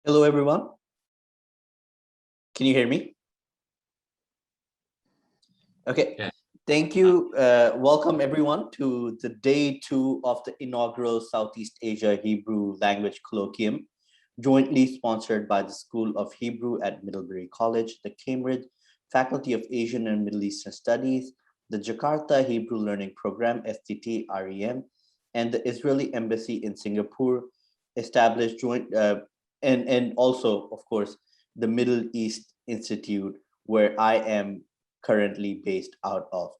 Hello, everyone. Can you hear me? Okay. Yeah. Thank you. Welcome, everyone, to the day 2 of the inaugural Southeast Asia Hebrew Language Colloquium, jointly sponsored by the School of Hebrew at Middlebury College, the Cambridge Faculty of Asian and Middle Eastern Studies, the Jakarta Hebrew Learning Program, STT REM, and the Israeli Embassy in Singapore, established and also, of course, the Middle East Institute, where I am currently based out of.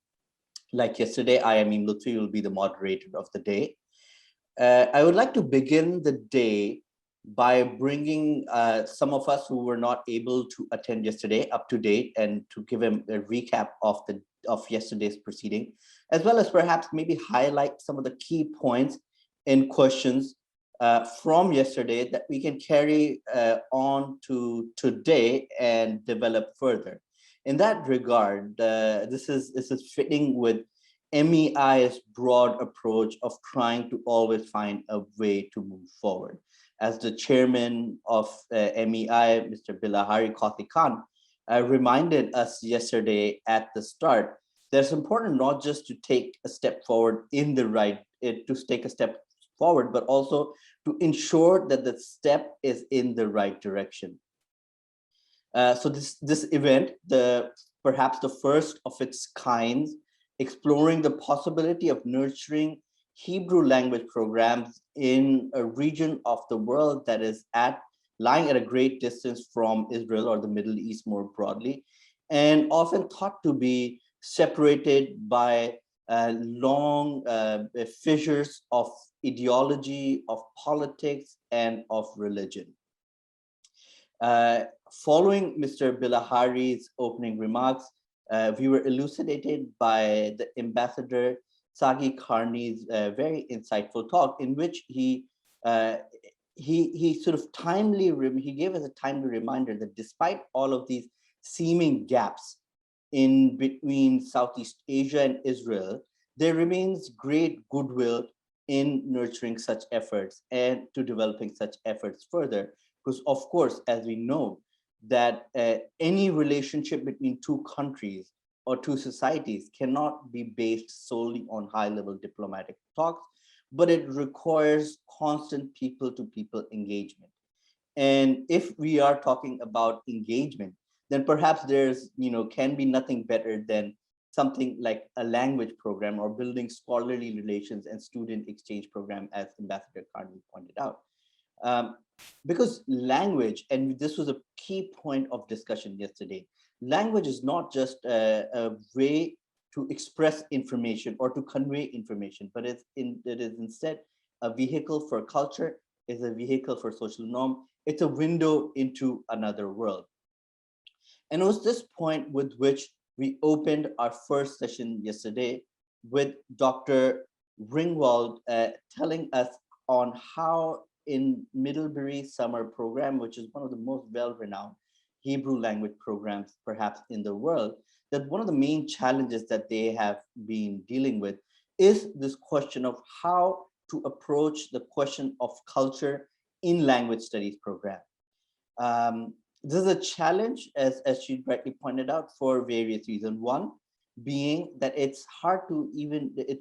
Like yesterday, I am Lutfi will be the moderator of the day. I would like to begin the day by bringing some of us who were not able to attend yesterday up to date and to give him a recap of yesterday's proceeding, as well as perhaps maybe highlight some of the key points and questions from yesterday that we can carry on to today and develop further. In that regard, this is fitting with MEI's broad approach of trying to always find a way to move forward. As the chairman of MEI, Mr. Bilahari Kauthi Khan, reminded us yesterday at the start, that's important not just to take a step forward but also to ensure that the step is in the right direction. So this event, perhaps the first of its kind, exploring the possibility of nurturing Hebrew language programs in a region of the world that is lying at a great distance from Israel or the Middle East more broadly, and often thought to be separated by long fissures of ideology, of politics, and of religion. Following Mr. Bilahari's opening remarks, we were elucidated by the Ambassador Sagi Karni's very insightful talk, in which he sort of he gave us a timely reminder that despite all of these seeming gaps in between Southeast Asia and Israel, there remains great goodwill in nurturing such efforts and to developing such efforts further. Because of course, as we know, that any relationship between two countries or two societies cannot be based solely on high-level diplomatic talks, but it requires constant people-to-people engagement. And if we are talking about engagement, then perhaps there's, can be nothing better than something like a language program or building scholarly relations and student exchange program, as Ambassador Karni pointed out. Because language, and this was a key point of discussion yesterday, language is not just a way to express information or to convey information, but it is instead a vehicle for culture, is a vehicle for social norm. It's a window into another world. And it was this point with which we opened our first session yesterday with Dr. Ringwald telling us on how in Middlebury Summer Program, which is one of the most well-renowned Hebrew language programs perhaps in the world, that one of the main challenges that they have been dealing with is this question of how to approach the question of culture in language studies program. This is a challenge, as she rightly pointed out, for various reasons. One being that it's hard to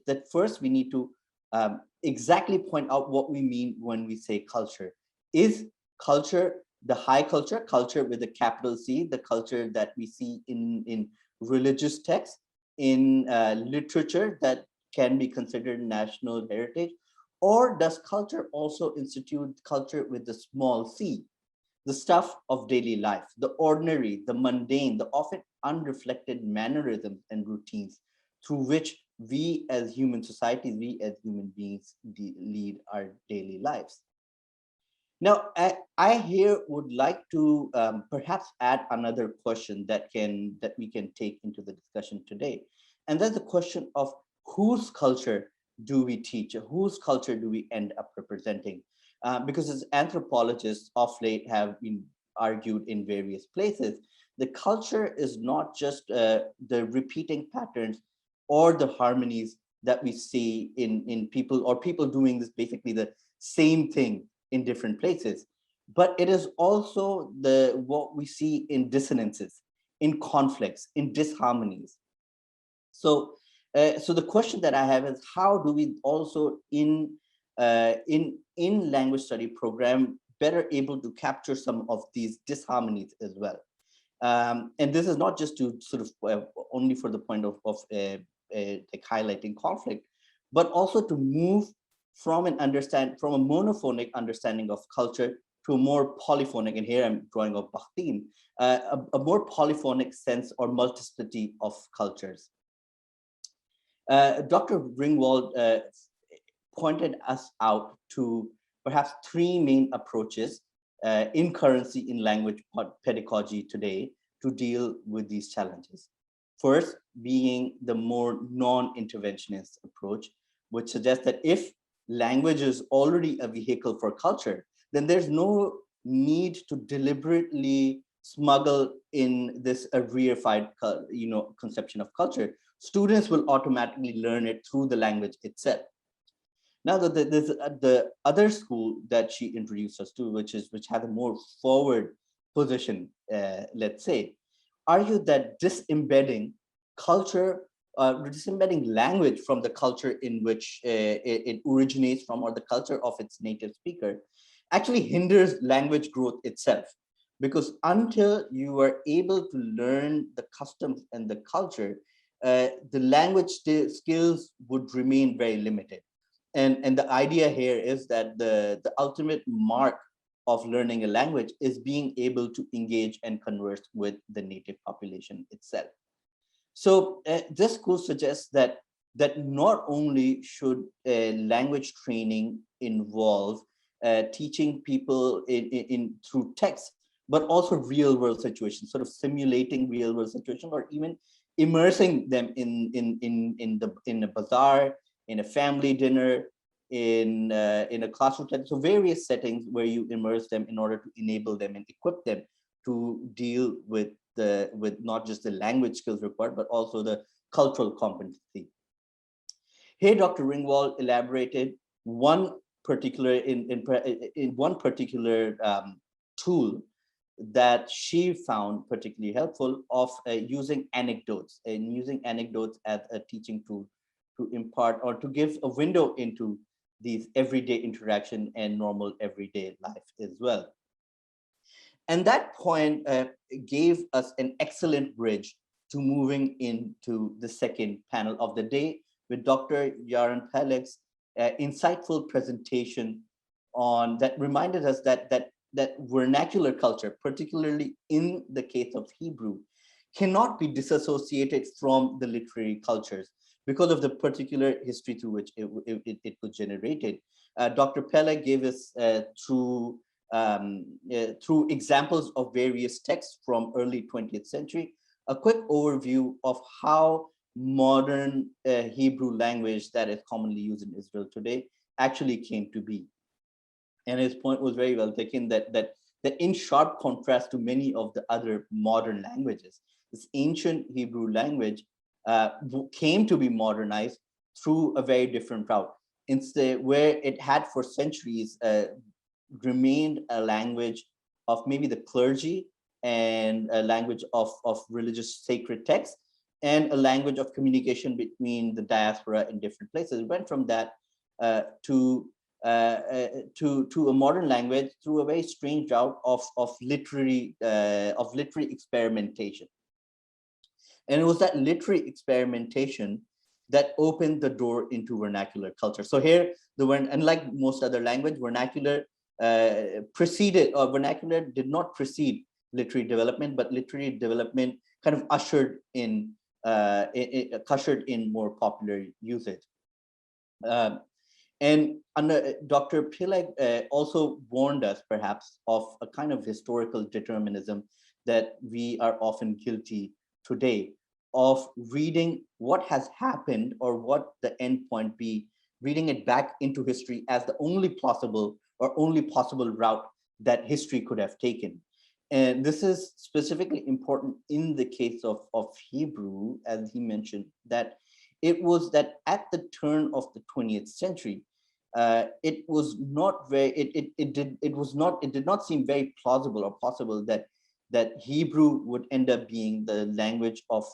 that first we need to exactly point out what we mean when we say culture. Is culture the high culture, culture with a capital C, the culture that we see in religious texts, in literature that can be considered national heritage? Or does culture also institute culture with the small c, the stuff of daily life, the ordinary, the mundane, the often unreflected mannerisms and routines through which we as human societies, we as human beings lead our daily lives? Now, I here would like to perhaps add another question that we can take into the discussion today. And that's the question of whose culture do we teach? Whose culture do we end up representing? Because as anthropologists of late have been argued in various places, the culture is not just the repeating patterns or the harmonies that we see in people, or people doing this basically the same thing in different places. but it is also what we see in dissonances, in conflicts, in disharmonies. So, so the question that I have is, how do we also in language study program better able to capture some of these disharmonies as well? And this is not just to sort of only for the point of like highlighting conflict, but also to move from a monophonic understanding of culture to a more polyphonic, and here I'm drawing of Bakhtin, a more polyphonic sense or multiplicity of cultures. Dr. Ringwald pointed us out to perhaps three main approaches in currency in language pedagogy today to deal with these challenges. First, being the more non-interventionist approach, which suggests that if language is already a vehicle for culture, then there's no need to deliberately smuggle in this reified, conception of culture. Students will automatically learn it through the language itself. Now, the other school that she introduced us to, which has a more forward position, let's say, argued that disembedding culture, disembedding language from the culture in which it originates from, or the culture of its native speaker, actually hinders language growth itself. Because until you are able to learn the customs and the culture, the language skills would remain very limited. And the idea here is that the ultimate mark of learning a language is being able to engage and converse with the native population itself. So this school suggests that not only should language training involve teaching people through text, but also real world situations, sort of simulating real world situations, or even immersing them in a bazaar, in a family dinner, in a classroom setting. So various settings where you immerse them in order to enable them and equip them to deal with not just the language skills required, but also the cultural competency. Here, Dr. Ringwald elaborated one particular tool that she found particularly helpful, of using anecdotes as a teaching tool to impart or to give a window into these everyday interaction and normal everyday life as well. And that point gave us an excellent bridge to moving into the second panel of the day with Dr. Yaron Peleg's insightful presentation on that reminded us that vernacular culture, particularly in the case of Hebrew, cannot be disassociated from the literary cultures because of the particular history through which it was generated. Dr. Peleg gave us through examples of various texts from early 20th century, a quick overview of how modern Hebrew language that is commonly used in Israel today actually came to be. And his point was very well taken, that in sharp contrast to many of the other modern languages, this ancient Hebrew language came to be modernized through a very different route. Instead, where it had for centuries remained a language of maybe the clergy and a language of religious sacred texts and a language of communication between the diaspora in different places. It went from that to a modern language through a very strange route of literary experimentation. And it was that literary experimentation that opened the door into vernacular culture. So here, unlike most other language, vernacular vernacular did not precede literary development, but literary development kind of ushered in more popular usage. And Dr. Peleg also warned us, perhaps, of a kind of historical determinism that we are often guilty today of reading what has happened or what the endpoint be, reading it back into history as the only possible route that history could have taken. And this is specifically important in the case of Hebrew, as he mentioned, that it was that at the turn of the 20th century, it was not very, it did not seem very plausible or possible that Hebrew would end up being the language of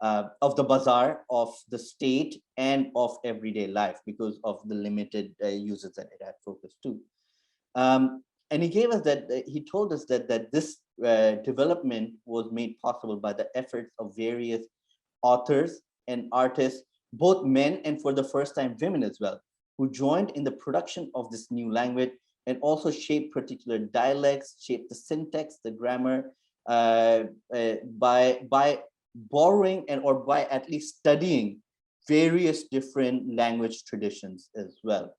the bazaar, of the state, and of everyday life because of the limited uses that it had focused to. And he gave us that, he told us that this development was made possible by the efforts of various authors and artists, both men and for the first time women as well, who joined in the production of this new language and also shaped particular dialects, shaped the syntax, the grammar, by borrowing and or by at least studying various different language traditions as well.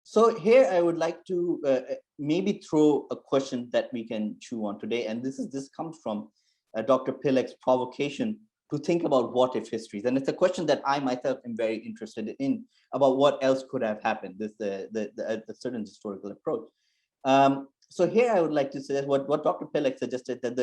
So here I would like to maybe throw a question that we can chew on today, and this comes from Dr. Pilek's provocation to think about what if histories, and it's a question that I myself am very interested in, about what else could have happened. This the certain historical approach. So here I would like to suggest what Dr. Pilek suggested, that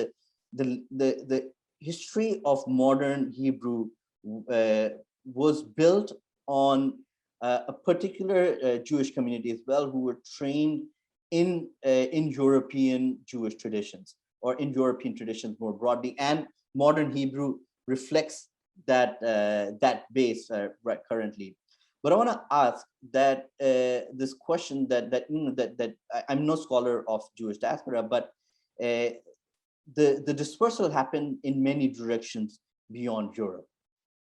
the history of modern Hebrew was built on a particular Jewish community as well, who were trained in European Jewish traditions, or in European traditions more broadly, and modern Hebrew reflects that base right currently. But I want to ask that this question that I'm no scholar of Jewish diaspora, but the dispersal happened in many directions beyond Europe.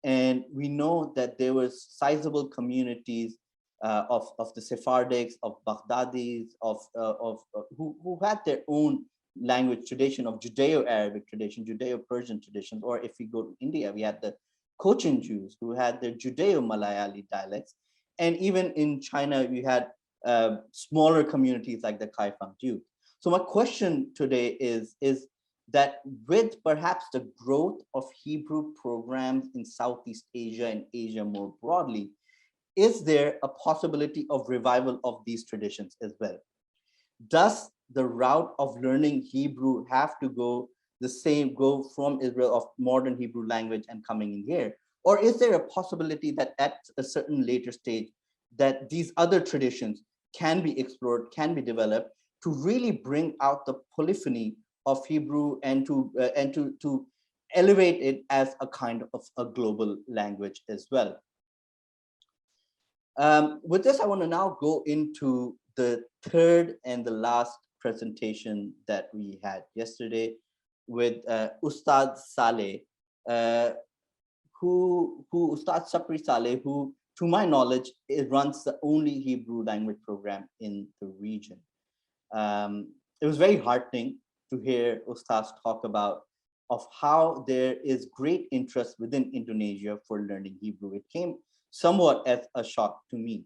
And we know that there was sizable communities of the Sephardics, of Baghdadis, who had their own language tradition, of Judeo-Arabic tradition, Judeo-Persian traditions. Or if we go to India, we had the Cochin Jews who had their Judeo-Malayali dialects. And even in China, we had smaller communities like the Kaifang Jews. So my question today is that with perhaps the growth of Hebrew programs in Southeast Asia and Asia more broadly, is there a possibility of revival of these traditions as well? Does the route of learning Hebrew have to go from Israel, of modern Hebrew language, and coming in here? Or is there a possibility that at a certain later stage that these other traditions can be explored, can be developed, to really bring out the polyphony of Hebrew and to elevate it as a kind of a global language as well? With this, I want to now go into the third and the last presentation that we had yesterday with Ustad Saleh, Ustad Sapri Saleh, who, to my knowledge, runs the only Hebrew language program in the region. It was very heartening to hear Ustaz talk about of how there is great interest within Indonesia for learning Hebrew. It came somewhat as a shock to me.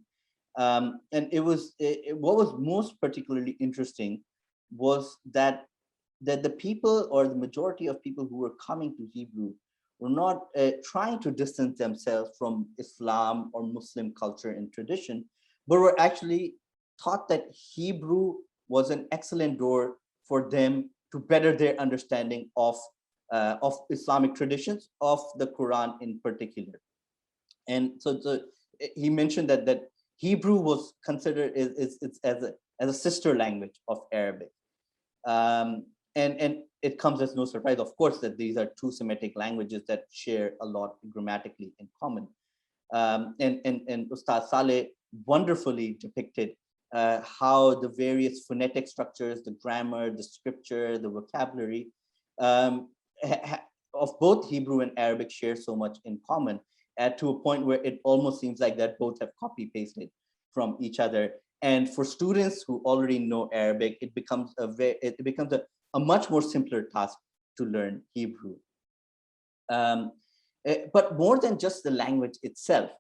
And what was most particularly interesting was that the people, or the majority of people who were coming to Hebrew, were not trying to distance themselves from Islam or Muslim culture and tradition, but were actually taught that Hebrew was an excellent door for them to better their understanding of Islamic traditions, of the Quran in particular. And so he mentioned that Hebrew was considered as a sister language of Arabic. And it comes as no surprise, of course, that these are two Semitic languages that share a lot grammatically in common. And Ustaz Saleh wonderfully depicted how the various phonetic structures, the grammar, the scripture, the vocabulary of both Hebrew and Arabic share so much in common, to a point where it almost seems like that both have copy-pasted from each other. And for students who already know Arabic, it becomes a much more simpler task to learn Hebrew. But more than just the language itself,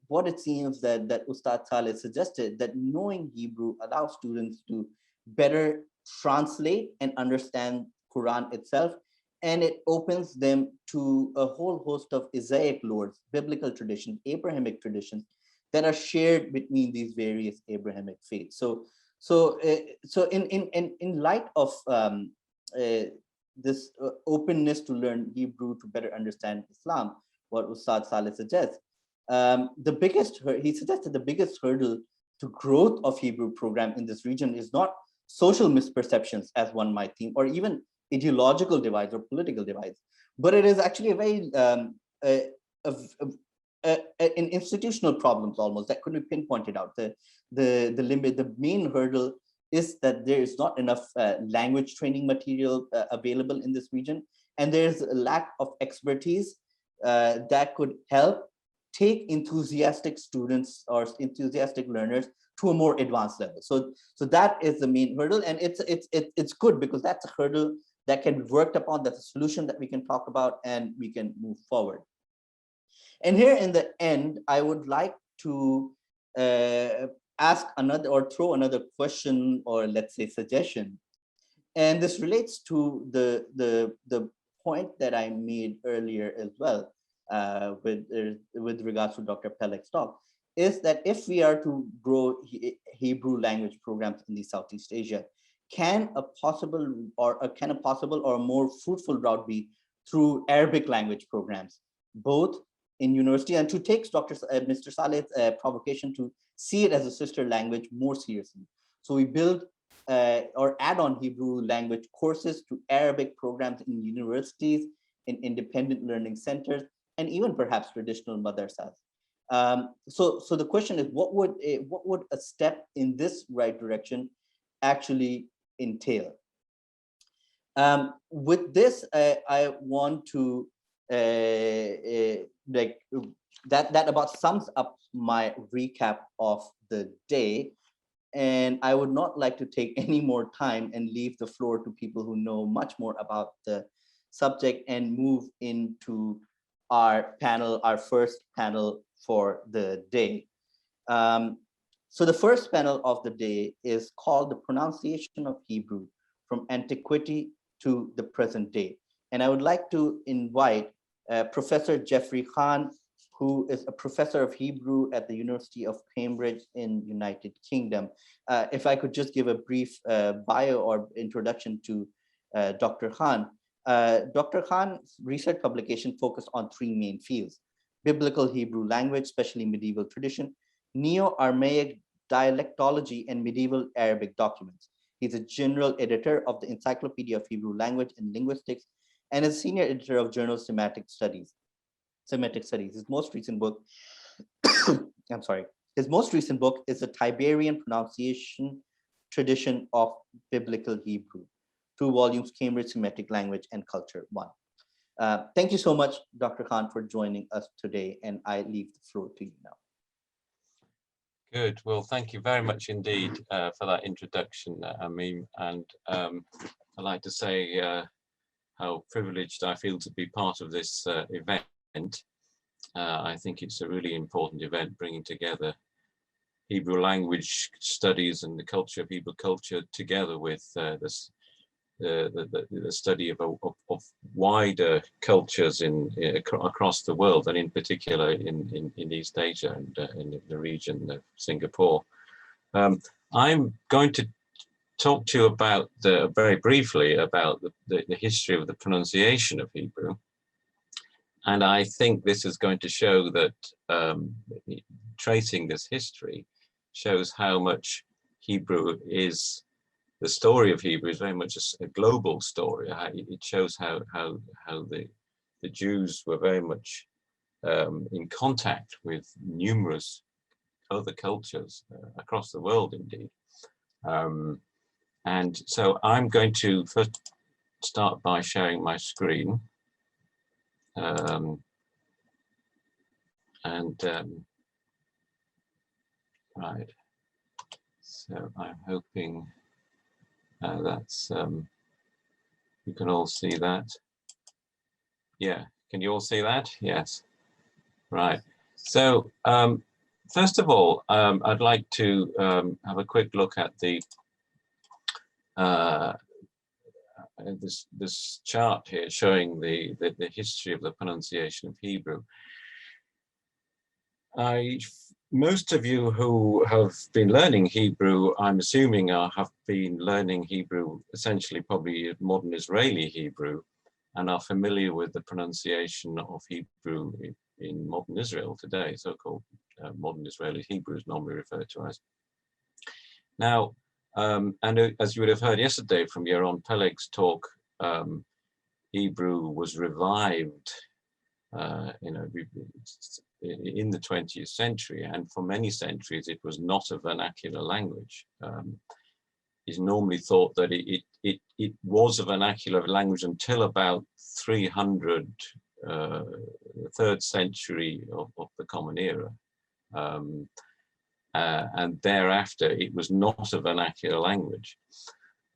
what it seems that Ustad Saleh suggested, that knowing Hebrew allows students to better translate and understand Quran itself, and it opens them to a whole host of Isaic lores, biblical traditions, Abrahamic traditions that are shared between these various Abrahamic faiths. So in light of this openness to learn Hebrew to better understand Islam, what Ustad Saleh suggests He suggested the biggest hurdle to growth of Hebrew program in this region is not social misperceptions, as one might think, or even ideological divides or political divides, but it is actually a very in institutional problems almost that could be pinpointed out. The main hurdle is that there is not enough language training material available in this region, and there's a lack of expertise that could help take enthusiastic students or enthusiastic learners to a more advanced level. So that is the main hurdle, and it's good because that's a hurdle that can be worked upon. That's a solution that we can talk about, and we can move forward. And here in the end, I would like to ask another or throw another question, or let's say suggestion. And this relates to the point that I made earlier as well, with regards to Dr. Pelek's talk, is that if we are to grow Hebrew language programs in the Southeast Asia, can a possible or more fruitful route be through Arabic language programs, both in university, and to take Mr. Saleh's provocation to see it as a sister language more seriously. So we build or add on Hebrew language courses to Arabic programs in universities, in independent learning centers, and even perhaps traditional madrasas. So the question is, what would a step in this right direction actually entail? With this, I want to that about sums up my recap of the day. And I would not like to take any more time and leave the floor to people who know much more about the subject, and move into our panel, our first panel for the day. So the first panel of the day is called The Pronunciation of Hebrew from Antiquity to the Present Day. And I would like to invite Professor Jeffrey Khan, who is a professor of Hebrew at the University of Cambridge in United Kingdom. If I could just give a brief bio or introduction to Dr. Khan. Dr. Khan's research publication focused on three main fields: biblical Hebrew language, especially medieval tradition, Neo-Aramaic dialectology, and medieval Arabic documents. He's a general editor of the Encyclopedia of Hebrew Language and Linguistics, and is senior editor of journal Semitic Studies. His most recent book, his most recent book is the Tiberian Pronunciation Tradition of Biblical Hebrew, 2 volumes, Cambridge Semitic Language and Culture 1. Thank you so much, Dr. Khan, for joining us today, and I leave the floor to you now. Good. Well, thank you very much indeed for that introduction, Amin. And I'd like to say how privileged I feel to be part of this event. I think it's a really important event, bringing together Hebrew language studies and the culture of Hebrew culture together with the study of wider cultures across the world, and in particular in East Asia and in the region of Singapore. I'm going to talk to you about very briefly about the history of the pronunciation of Hebrew. And I think this is going to show that tracing this history shows how much Hebrew is, the story of Hebrew is very much a global story. It shows how the Jews were very much in contact with numerous other cultures across the world, indeed. And so I'm going to first start by sharing my screen. Right, so I'm hoping that's you can all see that. Yeah, can you all see that? Yes. Right. So first of all, I'd like to have a quick look at the this chart here showing the history of the pronunciation of Hebrew. Most of you who have been learning Hebrew, I'm assuming, have been learning Hebrew, essentially probably modern Israeli Hebrew, and are familiar with the pronunciation of Hebrew in modern Israel today, so-called modern Israeli Hebrew is normally referred to as. Now, and as you would have heard yesterday from Yaron Peleg's talk, Hebrew was revived in the 20th century, and for many centuries it was not a vernacular language. It's normally thought that it was a vernacular language until about 300, third century of the Common Era. And thereafter it was not a vernacular language.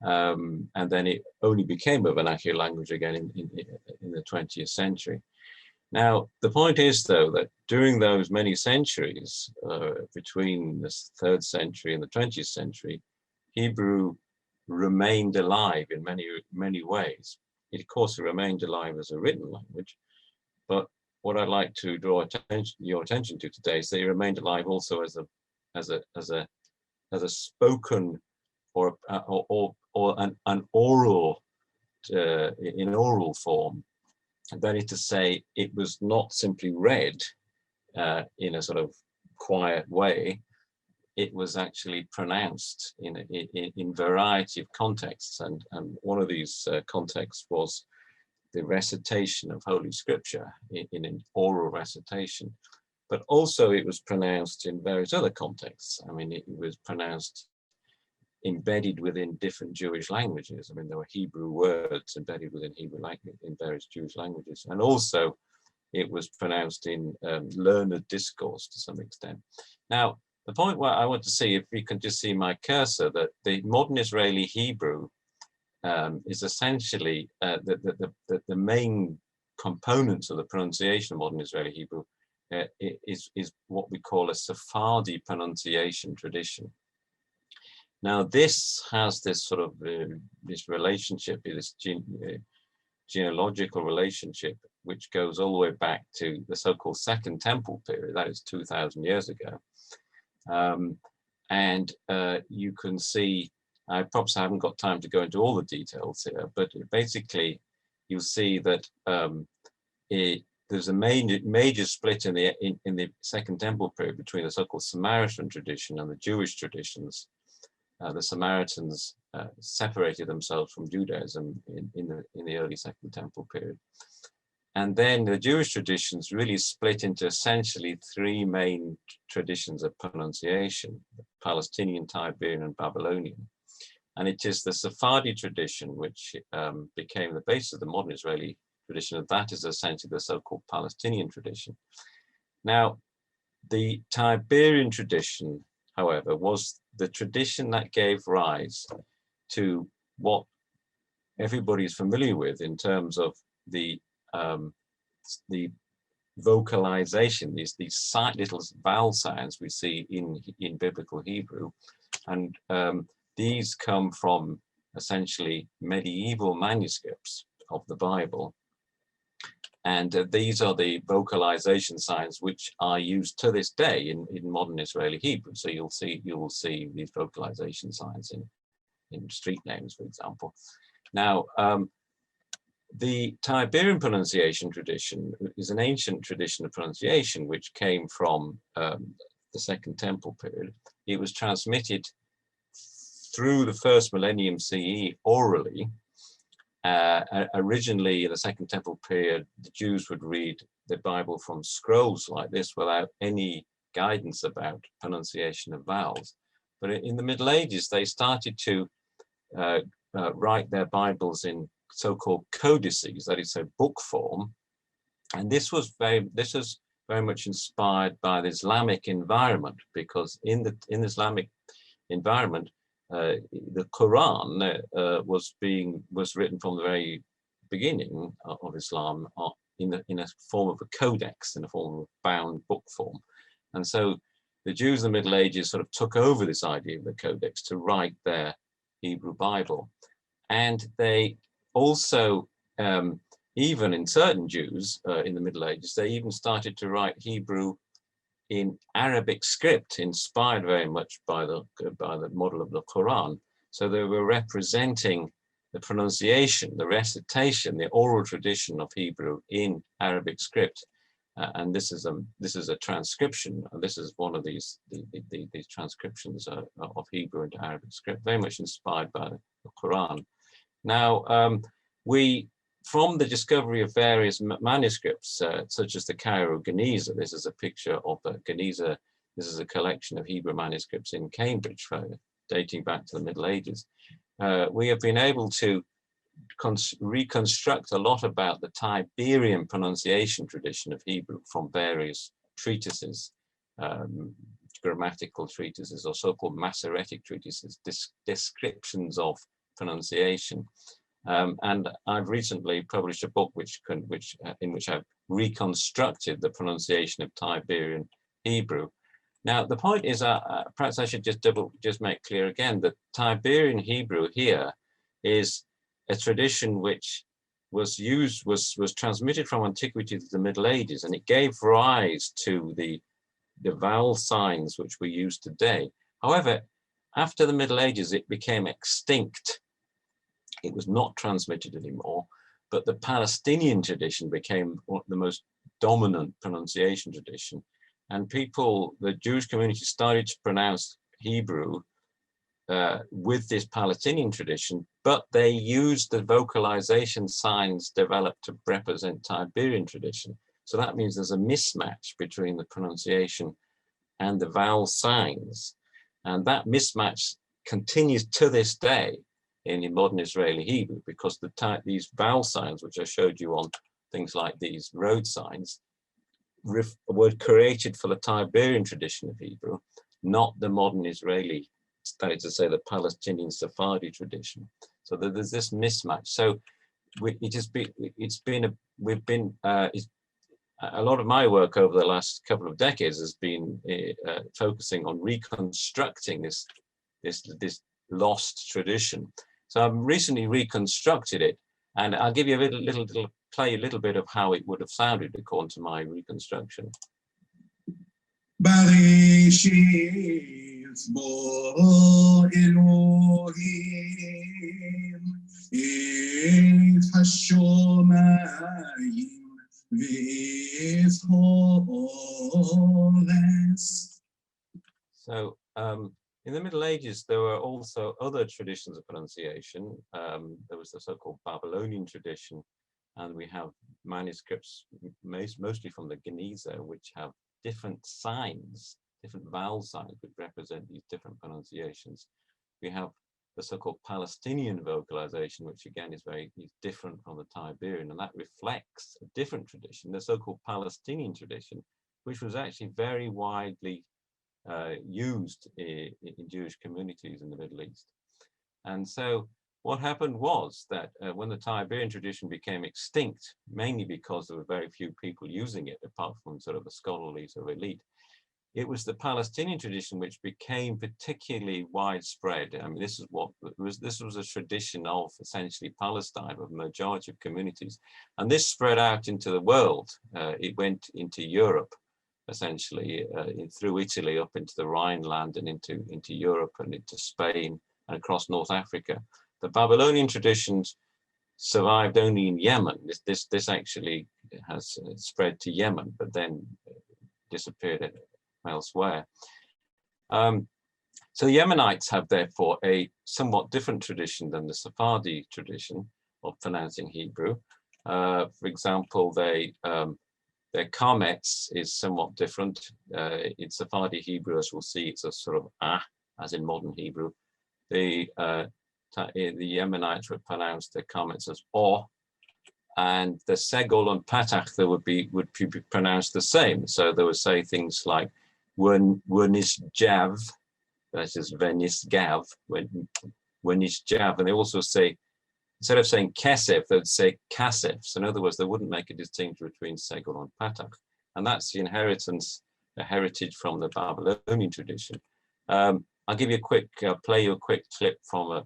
And then it only became a vernacular language again in the 20th century. Now, the point is, though, that during those many centuries, between the 3rd century and the 20th century, Hebrew remained alive in many ways. It, of course, remained alive as a written language, but what I'd like to draw your attention to today is that it remained alive also as a spoken or an oral in oral form. That is to say, it was not simply read in a sort of quiet way. It was actually pronounced in variety of contexts, and one of these contexts was the recitation of Holy Scripture in an oral recitation. But also it was pronounced in various other contexts. I mean, it was pronounced embedded within different Jewish languages. I mean, there were Hebrew words embedded within Hebrew language in various Jewish languages, and also it was pronounced in learned discourse to some extent. Now, the point where I want to see, if you can just see my cursor, that the modern Israeli Hebrew is essentially the main components of the pronunciation of modern Israeli Hebrew is what we call a Sephardi pronunciation tradition. Now, this has this sort of this relationship, this genealogical relationship, which goes all the way back to the so-called Second Temple period, that is 2,000 years ago. And you can see, I perhaps haven't got time to go into all the details here, but basically you'll see that there's a major split in the Second Temple period between the so-called Samaritan tradition and the Jewish traditions. The Samaritans separated themselves from Judaism in the early Second Temple period. And then the Jewish traditions really split into essentially 3 main traditions of pronunciation: Palestinian, Tiberian, and Babylonian. And it is the Sephardi tradition which became the basis of the modern Israeli tradition, and that is essentially the so-called Palestinian tradition. Now, the Tiberian tradition, however, was the tradition that gave rise to what everybody is familiar with in terms of the vocalization, these little vowel sounds we see in biblical Hebrew, and these come from essentially medieval manuscripts of the Bible. And these are the vocalization signs which are used to this day in modern Israeli Hebrew. So you will see these vocalization signs in street names, for example. Now, the Tiberian pronunciation tradition is an ancient tradition of pronunciation which came from the Second Temple period. It was transmitted through the 1st millennium CE orally. Originally, in the Second Temple period, the Jews would read the Bible from scrolls like this without any guidance about pronunciation of vowels. But in the Middle Ages, they started to write their Bibles in so-called codices, that is, a book form. And this was very much inspired by the Islamic environment, because in the Islamic environment, the Quran was written from the very beginning of Islam in a form of a codex, in a form of a bound book form. And so the Jews in the Middle Ages sort of took over this idea of the codex to write their Hebrew Bible. And they also, even in certain Jews in the Middle Ages, they even started to write Hebrew in Arabic script, inspired very much by the model of the Quran. So they were representing the pronunciation, the recitation, the oral tradition of Hebrew in Arabic script. and this is a transcription. This is one of these transcriptions of Hebrew into Arabic script, very much inspired by the Quran. Now, from the discovery of various manuscripts, such as the Cairo Geniza, this is a picture of the Geniza. This is a collection of Hebrew manuscripts in Cambridge, dating back to the Middle Ages. We have been able to reconstruct a lot about the Tiberian pronunciation tradition of Hebrew from various treatises, grammatical treatises, or so-called Masoretic treatises, descriptions of pronunciation. And I've recently published a book in which I've reconstructed the pronunciation of Tiberian Hebrew. Now, the point is, perhaps I should just make clear again that Tiberian Hebrew here is a tradition which was transmitted from Antiquity to the Middle Ages, and it gave rise to the vowel signs which we use today. However, after the Middle Ages, it became extinct. It was not transmitted anymore, but the Palestinian tradition became the most dominant pronunciation tradition. And the Jewish community started to pronounce Hebrew with this Palestinian tradition, but they used the vocalization signs developed to represent Tiberian tradition. So that means there's a mismatch between the pronunciation and the vowel signs. And that mismatch continues to this day in modern Israeli Hebrew, because these vowel signs, which I showed you on things like these road signs, were created for the Tiberian tradition of Hebrew, not the modern Israeli, that is to say, the Palestinian Sephardi tradition. So there's this mismatch. So a lot of my work over the last couple of decades has been focusing on reconstructing this lost tradition. So I've recently reconstructed it, and I'll give you play a little bit of how it would have sounded according to my reconstruction. So in the Middle Ages, there were also other traditions of pronunciation. There was the so-called Babylonian tradition, and we have manuscripts mostly from the Geniza, which have different signs, different vowel signs, which represent these different pronunciations. We have the so-called Palestinian vocalization, which again is different from the Tiberian, and that reflects a different tradition, the so-called Palestinian tradition, which was actually very widely used in Jewish communities in the Middle East. And so what happened was that when the Tiberian tradition became extinct, mainly because there were very few people using it, apart from sort of a scholarly sort of elite, it was the Palestinian tradition which became particularly widespread. I mean, this was a tradition of essentially Palestine, of a majority of communities, and this spread out into the world. It went into Europe, essentially through Italy up into the Rhineland and into Europe and into Spain and across North Africa. The Babylonian traditions survived only in Yemen. This actually has spread to Yemen, but then disappeared elsewhere. So the Yemenites have therefore a somewhat different tradition than the Sephardi tradition of pronouncing Hebrew. For example, their Karmetz is somewhat different. In Sephardi Hebrew, as we'll see, it's a sort of as in modern Hebrew. The Yemenites would pronounce their Karmetz as o, and the Segol and Patach would be pronounced the same. So they would say things like Wernish Jav, that is Venis Gav, Wernish Jav, and they also say, instead of saying Kesef, they'd say Kasef. So in other words, they wouldn't make a distinction between Segol and Patach. And that's the heritage from the Babylonian tradition. I'll give you play you a quick clip from a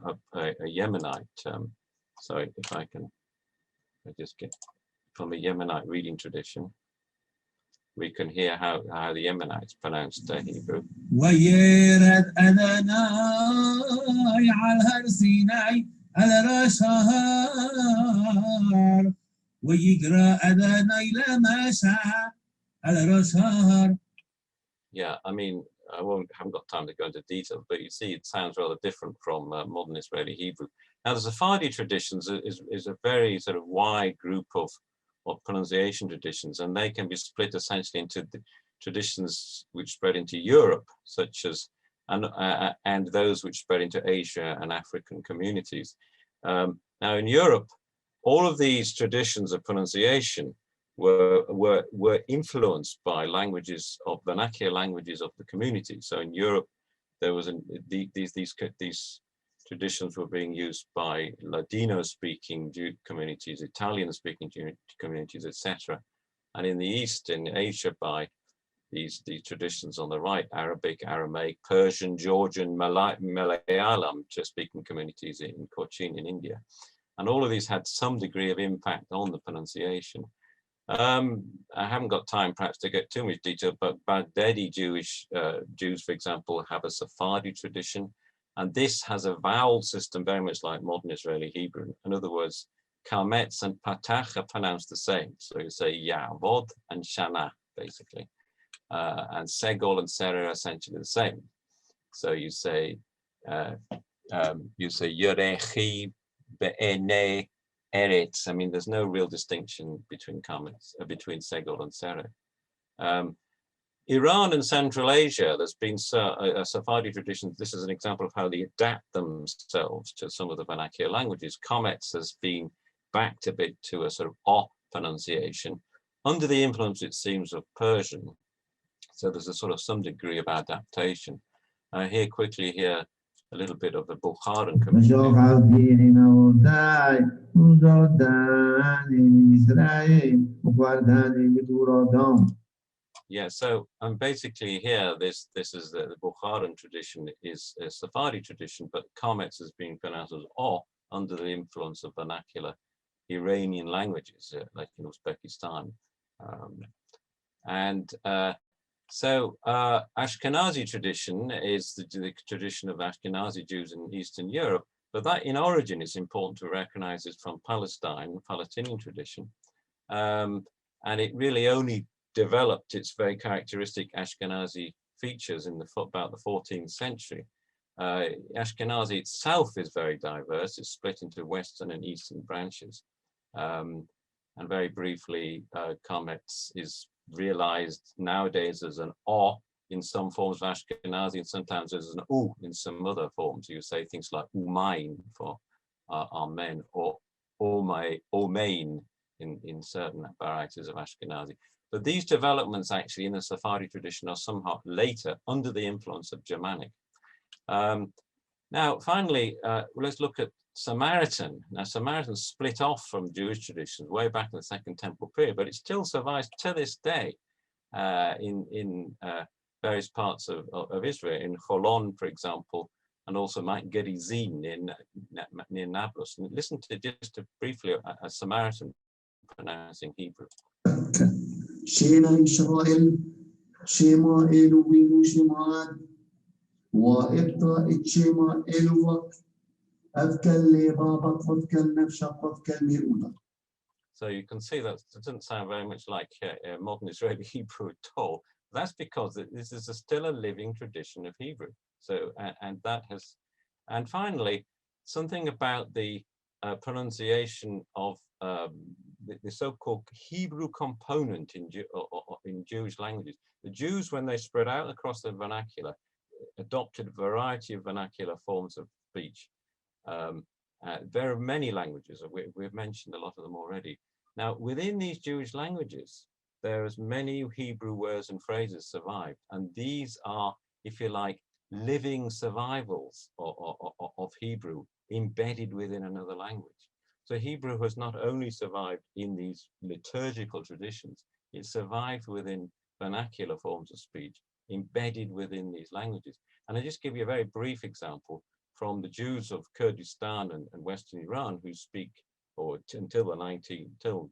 Yemenite. So if I just get from a Yemenite reading tradition, we can hear how the Yemenites pronounced their Hebrew. على راسها. Yeah, I mean, haven't got time to go into detail, but you see, it sounds rather different from modern Israeli Hebrew. Now, the Sephardi traditions is a very sort of wide group of pronunciation traditions, and they can be split essentially into the traditions which spread into Europe, such as and those which spread into Asia and African communities. Now, in Europe, all of these traditions of pronunciation were influenced by languages of vernacular languages of the community. So in Europe, there was these traditions were being used by Ladino-speaking communities, Italian-speaking communities, etc. And in the East, in Asia, by these traditions on the right: Arabic, Aramaic, Persian, Georgian, Malayalam speaking communities in Cochin in India. And all of these had some degree of impact on the pronunciation. I haven't got time perhaps to get too much detail, but Baghdadi Jews, for example, have a Sephardi tradition, and this has a vowel system very much like modern Israeli Hebrew. In other words, Kametz and Patach are pronounced the same. So you say Ya'vod and Shana, basically. And Segol and Sera are essentially the same. So you say Yerechi Be'ene Eretz. I mean, there's no real distinction between comments between Segol and Sera. Iran and Central Asia, there's been a Sephardi tradition. This is an example of how they adapt themselves to some of the vernacular languages. Comets has been backed a bit to a sort of O pronunciation under the influence, it seems, of Persian. So there's a sort of some degree of adaptation. Here quickly here, a little bit of the Bukharan community. Yeah, so basically here, this is the Bukharan tradition is a Sephardi tradition, but Comets has been pronounced as O under the influence of vernacular Iranian languages, like in Uzbekistan. So Ashkenazi tradition is the tradition of Ashkenazi Jews in Eastern Europe, but that in origin is important to recognize is from Palestine, the Palestinian tradition. And it really only developed its very characteristic Ashkenazi features in about the 14th century. Ashkenazi itself is very diverse. It's split into Western and Eastern branches. And very briefly, Comets is realized nowadays as an O in some forms of Ashkenazi, and sometimes as an U in some other forms. You say things like Umain for Amen, or Omein in certain varieties of Ashkenazi. But these developments actually in the Sephardi tradition are somewhat later under the influence of Germanic. Now, finally, let's look at Samaritan. Now, Samaritan split off from Jewish traditions way back in the Second Temple period, but it still survives to this day in various parts of Israel, in Holon, for example, and also Mount Gerizim near Nablus. And listen to just briefly a Samaritan pronouncing Hebrew. Shema Israel, Shema Elohim Shemad, Wa'ibta Shema Elohak. So you can see that it doesn't sound very much like modern Israeli Hebrew at all. That's because this is still a living tradition of Hebrew. So and finally, something about the pronunciation of the so-called Hebrew component in Jewish languages. The Jews, when they spread out across the vernacular, adopted a variety of vernacular forms of speech. There are many languages, we've mentioned a lot of them already. Now, within these Jewish languages, there are many Hebrew words and phrases survived, and these are, if you like, living survivals of Hebrew embedded within another language. So Hebrew has not only survived in these liturgical traditions, it survived within vernacular forms of speech embedded within these languages. And I just give you a very brief example from the Jews of Kurdistan and Western Iran who speak, or until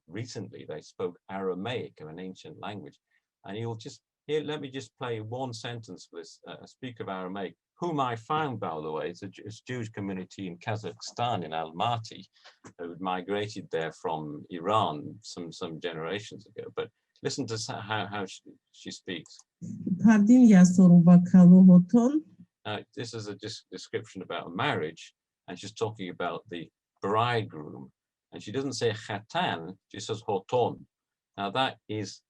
recently, they spoke Aramaic, of an ancient language. And you'll just, here, let me just play one sentence with a speaker of Aramaic, whom I found, by the way, it's a Jewish community in Kazakhstan, in Almaty, who had migrated there from Iran some generations ago. But Listen to how she speaks. This is a description about a marriage, and she's talking about the bridegroom, and she doesn't say khatan, she says hoton. Now that is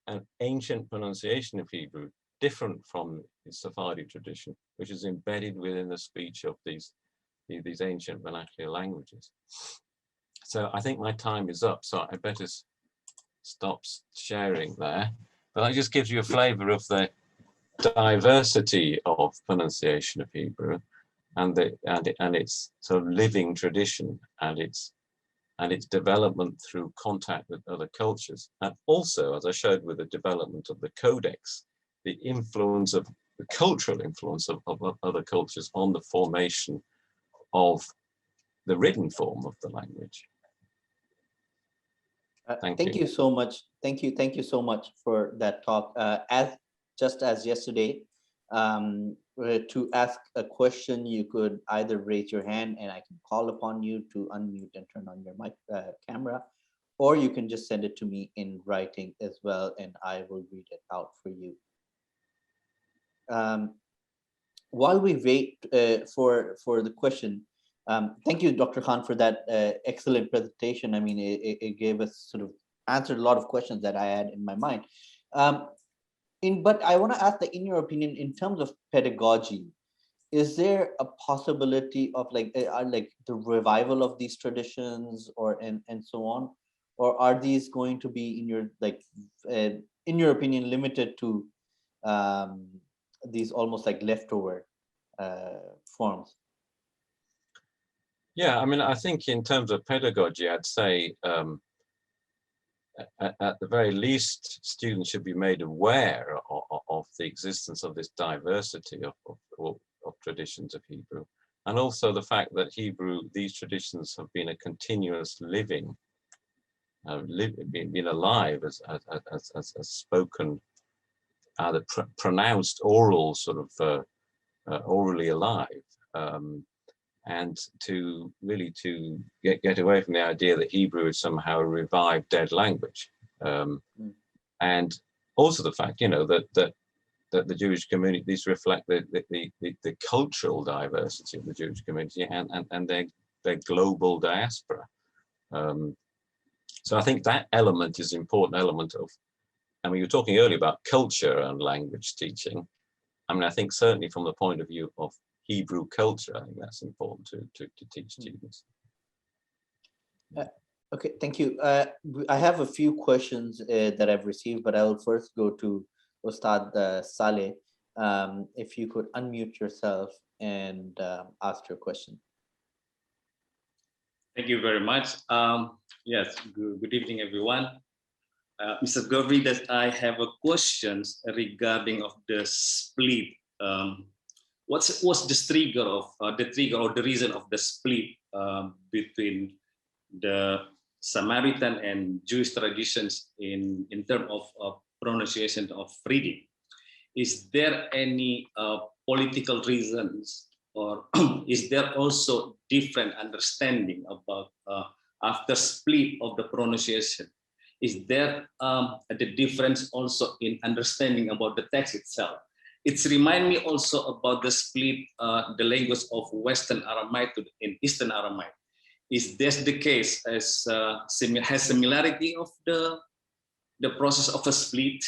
an ancient pronunciation of Hebrew, different from the Sephardi tradition, which is embedded within the speech of these ancient vernacular languages. So I think my time is up, so I better stop sharing there. But that just gives you a flavor of the diversity of pronunciation of Hebrew, and its sort of living tradition, and its development through contact with other cultures, and also, as I showed, with the development of the codex, the influence of the cultural influence of other cultures on the formation of the written form of the language. Thank you so much. Thank you so much for that talk. Just as yesterday, to ask a question, you could either raise your hand and I can call upon you to unmute and turn on your mic camera, or you can just send it to me in writing as well, and I will read it out for you. While we wait for the question, thank you, Dr. Khan, for that excellent presentation. I mean, it gave us sort of answered a lot of questions that I had in my mind. But I want to ask that, in your opinion, in terms of pedagogy, is there a possibility of like the revival of these traditions, or and so on, or are these going to be, in your opinion, limited to these almost like leftover forms? Yeah, I mean, I think in terms of pedagogy, I'd say at the very least, students should be made aware of the existence of this diversity of traditions of Hebrew, and also the fact that these traditions have been a continuous living, been alive as spoken, either pronounced oral, sort of orally alive. And to really get away from the idea that Hebrew is somehow a revived dead language, and also the fact, that the Jewish community, these reflect the cultural diversity of the Jewish community and their global diaspora. So I think that element is an important element of. I mean, you were talking earlier about culture and language teaching. I mean, I think certainly from the point of view of Hebrew culture, I think that's important to teach students. Okay, thank you. I have a few questions that I've received, but I will first go to Ustad Saleh. If you could unmute yourself and ask your question. Thank you very much. Yes, good evening, everyone. Mr. Govri, that I have a question regarding of the split. What was the trigger of or the reason of the split between the Samaritan and Jewish traditions in terms of pronunciation of reading? Is there any political reasons, or is there also different understanding about after split of the pronunciation? Is there the difference also in understanding about the text itself? It's remind me also about the split, the language of Western Aramaic in Eastern Aramaic. Is this the case as has similarity of the process of a split?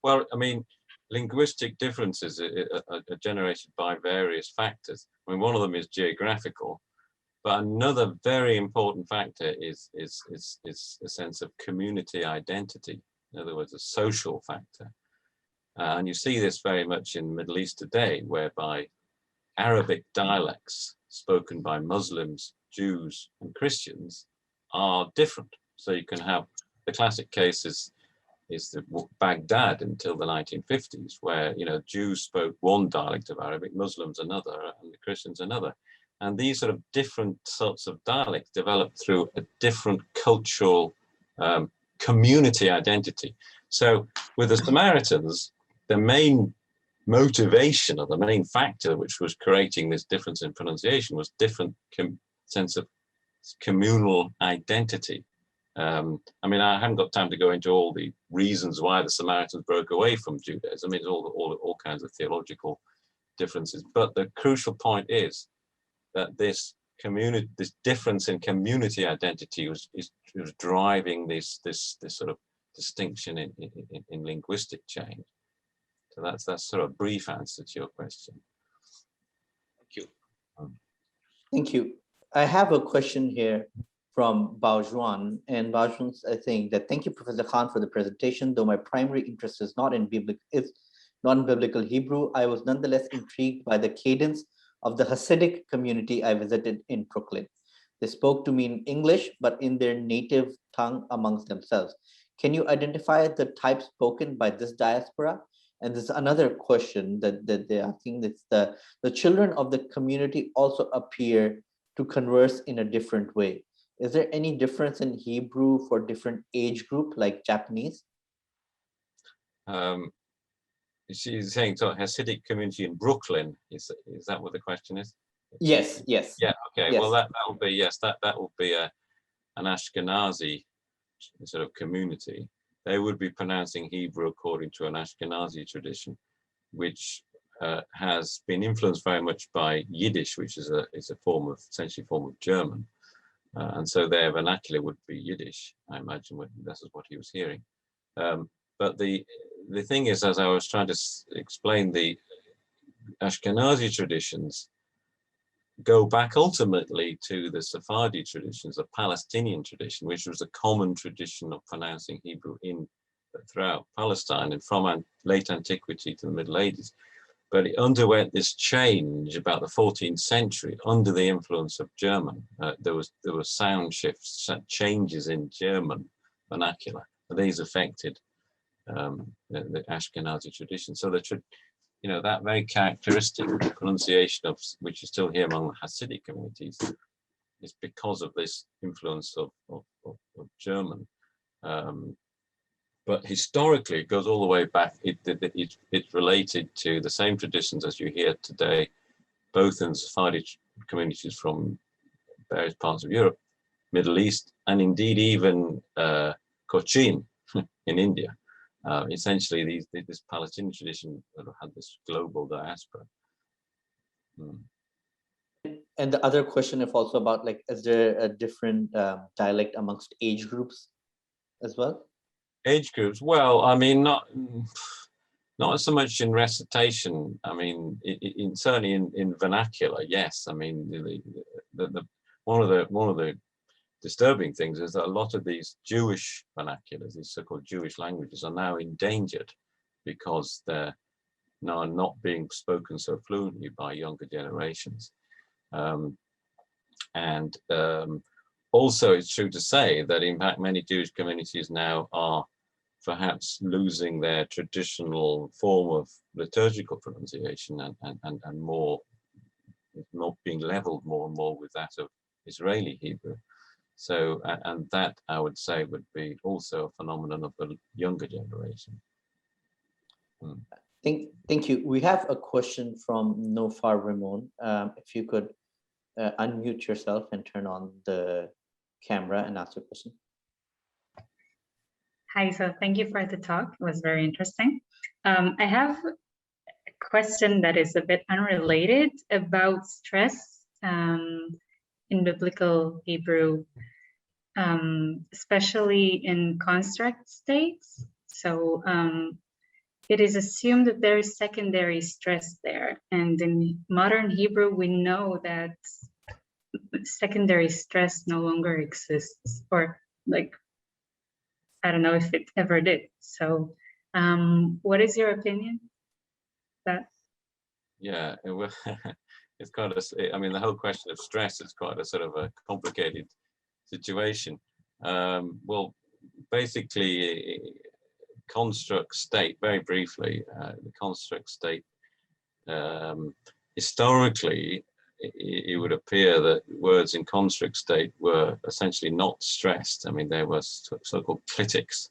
Well, I mean, linguistic differences are generated by various factors. I mean, one of them is geographical, but another very important factor is a sense of community identity. In other words, a social factor. And you see this very much in the Middle East today, whereby Arabic dialects spoken by Muslims, Jews, and Christians are different. So you can have the classic case is Baghdad until the 1950s, where Jews spoke one dialect of Arabic, Muslims another, and the Christians another. And these sort of different sorts of dialects developed through a different cultural community identity. So with the Samaritans, the main motivation or the main factor which was creating this difference in pronunciation was different sense of communal identity. I mean, I haven't got time to go into all the reasons why the Samaritans broke away from Judaism. I mean, it's all kinds of theological differences. But the crucial point is that this difference in community identity was driving this sort of distinction in linguistic change. So that's sort of a brief answer to your question. Thank you. Thank you. I have a question here from Baojuan, and Baojuan is saying that thank you, Professor Khan, for the presentation. Though my primary interest is not in biblical Hebrew, I was nonetheless intrigued by the cadence of the Hasidic community I visited in Brooklyn. They spoke to me in English, but in their native tongue amongst themselves. Can you identify the type spoken by this diaspora? And there's another question that they're asking, that's the children of the community also appear to converse in a different way. Is there any difference in Hebrew for different age group, like Japanese? She's saying, so Hasidic community in Brooklyn, is that what the question is? Yes, yes. Yeah, okay, yes. well, that will be, yes, that will be an Ashkenazi sort of community. They would be pronouncing Hebrew according to an Ashkenazi tradition, which has been influenced very much by Yiddish, which is a form of, essentially a form of German. And so their vernacular would be Yiddish, I imagine, this is what he was hearing. But the thing is, as I was trying to explain, the Ashkenazi traditions go back ultimately to the Sephardi traditions, the Palestinian tradition, which was a common tradition of pronouncing Hebrew throughout Palestine and from late antiquity to the Middle Ages. But it underwent this change about the 14th century under the influence of German. There were sound shifts, changes in German vernacular. These affected the Ashkenazi tradition. So that very characteristic pronunciation of which is still here among the Hasidic communities is because of this influence of German. But historically, it goes all the way back. It's related to the same traditions as you hear today, both in Sephardi communities from various parts of Europe, Middle East, and indeed even Cochin in India. Essentially, this Palestinian tradition had this global diaspora. And the other question is also about, like, is there a different dialect amongst age groups as well? Age groups, well, I mean, not so much in recitation. I mean, certainly in vernacular, yes. I mean, one of the disturbing things is that a lot of these Jewish vernaculars, these so-called Jewish languages, are now endangered because they're now not being spoken so fluently by younger generations. Also, it's true to say that in fact many Jewish communities now are perhaps losing their traditional form of liturgical pronunciation and more being leveled more and more with that of Israeli Hebrew. So, and that I would say would be also a phenomenon of the younger generation. Thank you. We have a question from Nofar Ramon. If you could unmute yourself and turn on the camera and ask your question. Hi, so thank you for the talk. It was very interesting. I have a question that is a bit unrelated about stress in biblical Hebrew, especially in construct states. So it is assumed that there is secondary stress there. And in modern Hebrew, we know that secondary stress no longer exists, or like, I don't know if it ever did. So what is your opinion? Yeah, it's quite I mean, the whole question of stress is quite a sort of a complicated situation. Well, basically, construct state, very briefly, the construct state, historically, it would appear that words in construct state were essentially not stressed. I mean, they were so-called clitics.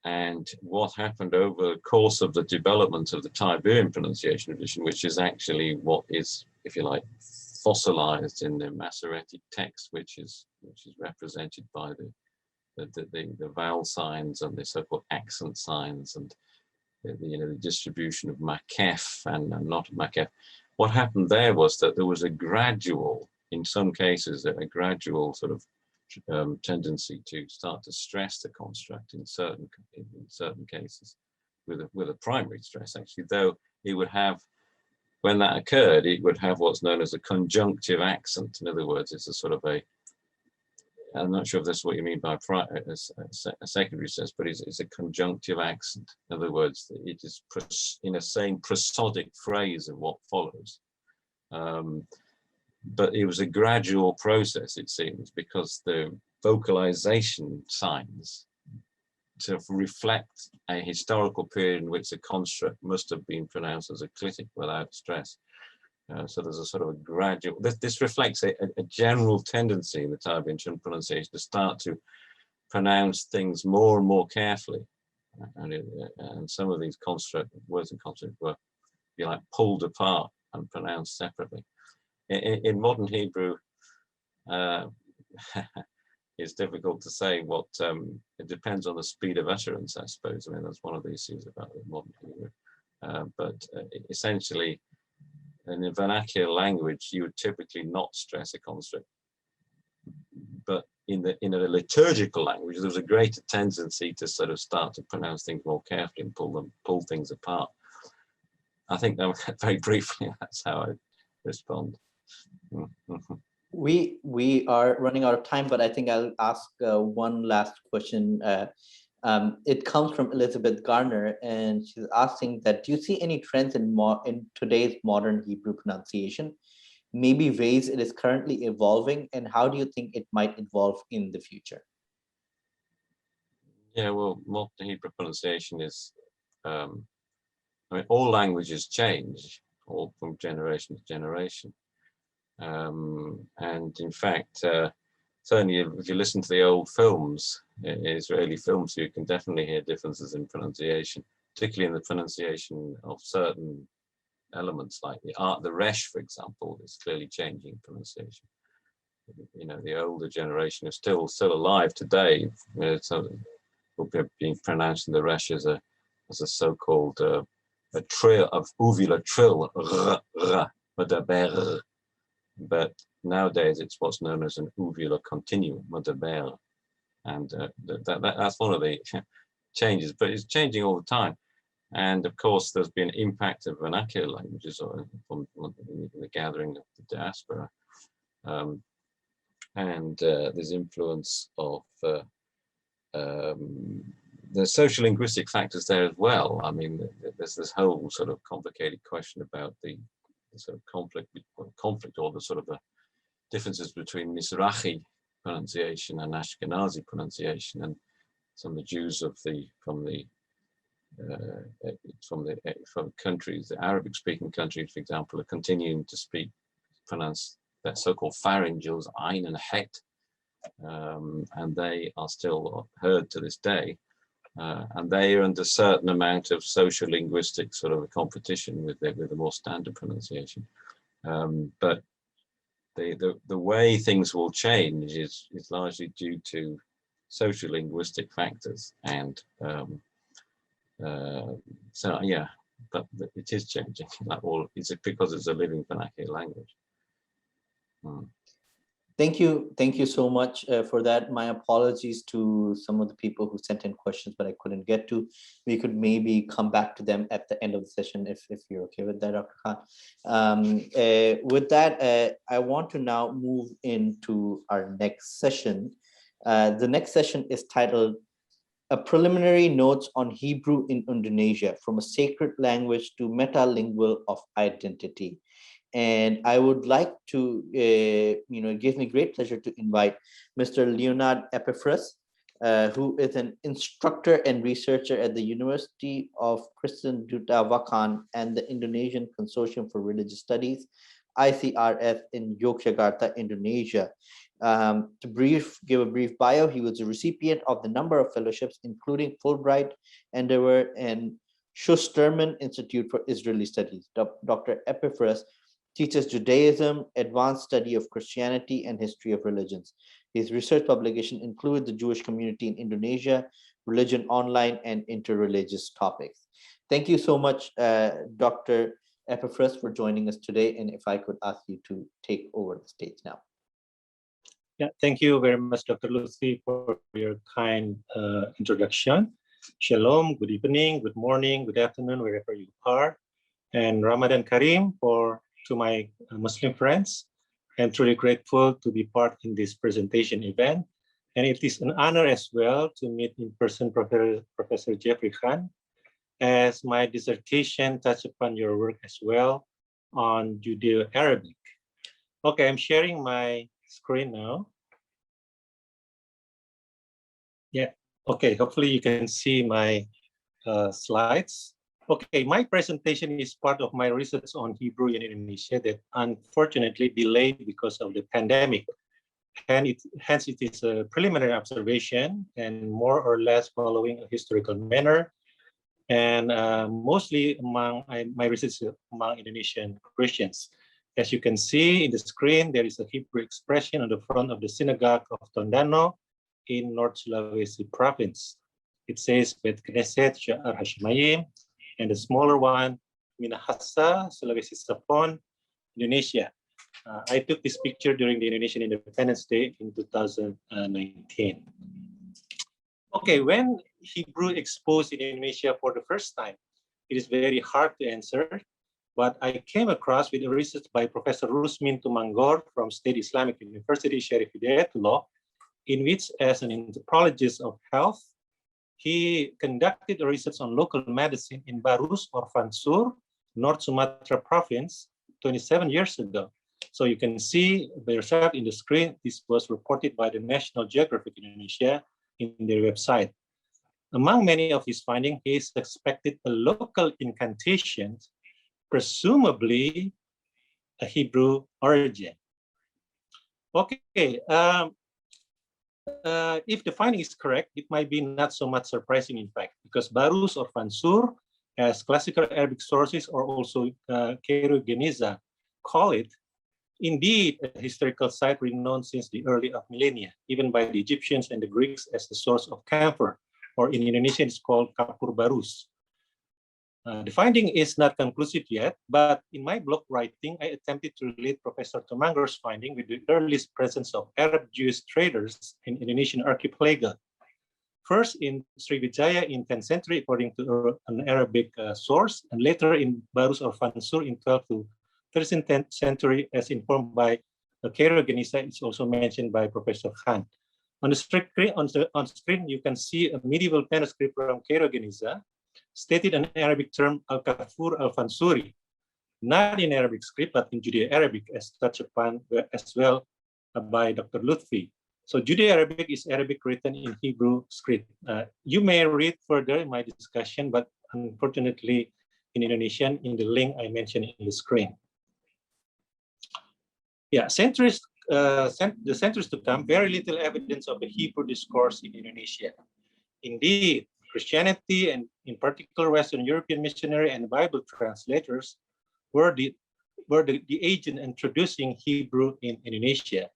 And what happened over the course of the development of the Tiberian pronunciation tradition, which is actually what is, if you like, fossilized in the Masoretic text, which is represented by the vowel signs and the so-called accent signs, and the distribution of makef and not makef. What happened there was that there was a gradual, in some cases, a gradual sort of tendency to start to stress the construct in certain cases, with a primary stress actually, though it would have, when that occurred, it would have what's known as a conjunctive accent. In other words, it's a sort of I'm not sure if that's what you mean by a secondary stress, but it's a conjunctive accent. In other words, it is in a same prosodic phrase of what follows. But it was a gradual process, it seems, because the vocalization signs to reflect a historical period in which the construct must have been pronounced as a clitic without stress. So there's a sort of a gradual, this reflects a general tendency in the Taibinchen pronunciation to start to pronounce things more and more carefully. And some of these words and constructs were, pulled apart and pronounced separately. In modern Hebrew, it's difficult to say what, it depends on the speed of utterance, I suppose. I mean, that's one of the issues about the modern Hebrew. But essentially, in a vernacular language, you would typically not stress a construct. But in a liturgical language, there's a greater tendency to sort of start to pronounce things more carefully and pull things apart. I think that very briefly, that's how I respond. We are running out of time, but I think I'll ask one last question. It comes from Elizabeth Garner, and she's asking that, do you see any trends in today's modern Hebrew pronunciation? Maybe ways it is currently evolving, and how do you think it might evolve in the future? Yeah, well, modern Hebrew pronunciation is, all languages change, all from generation to generation. And in fact, certainly if you listen to the old films, Israeli films, you can definitely hear differences in pronunciation, particularly in the pronunciation of certain elements like the resh, for example, is clearly changing pronunciation. The older generation is still alive today. So will be being pronounced in the resh as a so-called a trill of uvula trill, madaber. But nowadays it's what's known as an uvula continuum, madaber, and that's one of the changes. But it's changing all the time. And of course, there's been impact of vernacular languages from the gathering of the diaspora, and there's influence of the social linguistic factors there as well. I mean, there's this whole sort of complicated question about the sort of conflict or the sort of the differences between Mizrahi pronunciation and Ashkenazi pronunciation, and some of the Jews from countries, the Arabic-speaking countries, for example, are continuing to pronounce that so-called pharyngeals, ein and het, and they are still heard to this day, and they are under a certain amount of social linguistic sort of a competition with the more standard pronunciation. But the way things will change is largely due to social linguistic factors, and so yeah, but it is changing. It's because it's a living vernacular language. Thank you so much for that. My apologies to some of the people who sent in questions, but I couldn't get to. We could maybe come back to them at the end of the session if you're okay with that, Dr. Khan. With that, I want to now move into our next session. The next session is titled "A Preliminary Notes on Hebrew in Indonesia, from a Sacred Language to Metalingual of Identity." And I would like to, it gives me great pleasure to invite Mr. Leonard Epiphras, who is an instructor and researcher at the University of Kristen Dutawakan and the Indonesian Consortium for Religious Studies, ICRS, in Yogyakarta, Indonesia. To give a brief bio, he was a recipient of the number of fellowships, including Fulbright, Endeavor, and Schusterman Institute for Israeli Studies. Dr. Epiphras teaches Judaism, advanced study of Christianity, and history of religions. His research publications include the Jewish community in Indonesia, religion online, and interreligious topics. Thank you so much, Dr. Epaphras, for joining us today. And if I could ask you to take over the stage now. Yeah, thank you very much, Dr. Lutfi, for your kind introduction. Shalom, good evening, good morning, good afternoon, wherever you are. And Ramadan Kareem to my Muslim friends. I'm truly grateful to be part in this presentation event. And it is an honor as well to meet in person Professor Jeffrey Khan, as my dissertation touched upon your work as well on Judeo-Arabic. Okay, I'm sharing my screen now. Yeah, okay, hopefully you can see my slides. Okay, my presentation is part of my research on Hebrew in Indonesia that unfortunately delayed because of the pandemic. And hence it is a preliminary observation and more or less following a historical manner. And mostly among my research among Indonesian Christians. As you can see in the screen, there is a Hebrew expression on the front of the synagogue of Tondano in North Sulawesi province. It says Bet Knesset Syar Hashemayim, and the smaller one, Minahasa, Sulawesi Sapon, Indonesia. I took this picture during the Indonesian Independence Day in 2019. Okay, when Hebrew exposed in Indonesia for the first time, it is very hard to answer, but I came across with a research by Professor Rusmin Tumanggor from State Islamic University, Syarif Hidayatullah, in which as an anthropologist of health, he conducted a research on local medicine in Barus or Fansur, North Sumatra province, 27 years ago. So you can see by yourself in the screen, this was reported by the National Geographic Indonesia in their website. Among many of his findings, he suspected a local incantation, presumably a Hebrew origin. Okay, if the finding is correct, it might be not so much surprising, in fact, because Barus or Fansur, as classical Arabic sources or also Cairo Geniza call it, indeed a historical site renowned since the early of millennia, even by the Egyptians and the Greeks as the source of camphor, or in Indonesian it's called Kapur Barus. The finding is not conclusive yet, but in my blog writing, I attempted to relate Professor Tumanggor's finding with the earliest presence of Arab Jewish traders in Indonesian archipelago. First in Sriwijaya in 10th century, according to an Arabic source, and later in Barus or Fansur in 12th to 13th century, as informed by Cairo Geniza. It's also mentioned by Professor Khan. On the screen, you can see a medieval manuscript from Cairo Geniza, stated an Arabic term Al-Kafur Al-Fansuri, not in Arabic script, but in Judeo-Arabic, as touched upon as well by Dr. Lutfi. So Judeo-Arabic is Arabic written in Hebrew script. You may read further in my discussion, but unfortunately in Indonesian, in the link I mentioned in the screen. Yeah, the centuries to come, very little evidence of the Hebrew discourse in Indonesia. Indeed, Christianity, and in particular Western European missionary and Bible translators, were the agent introducing Hebrew in Indonesia.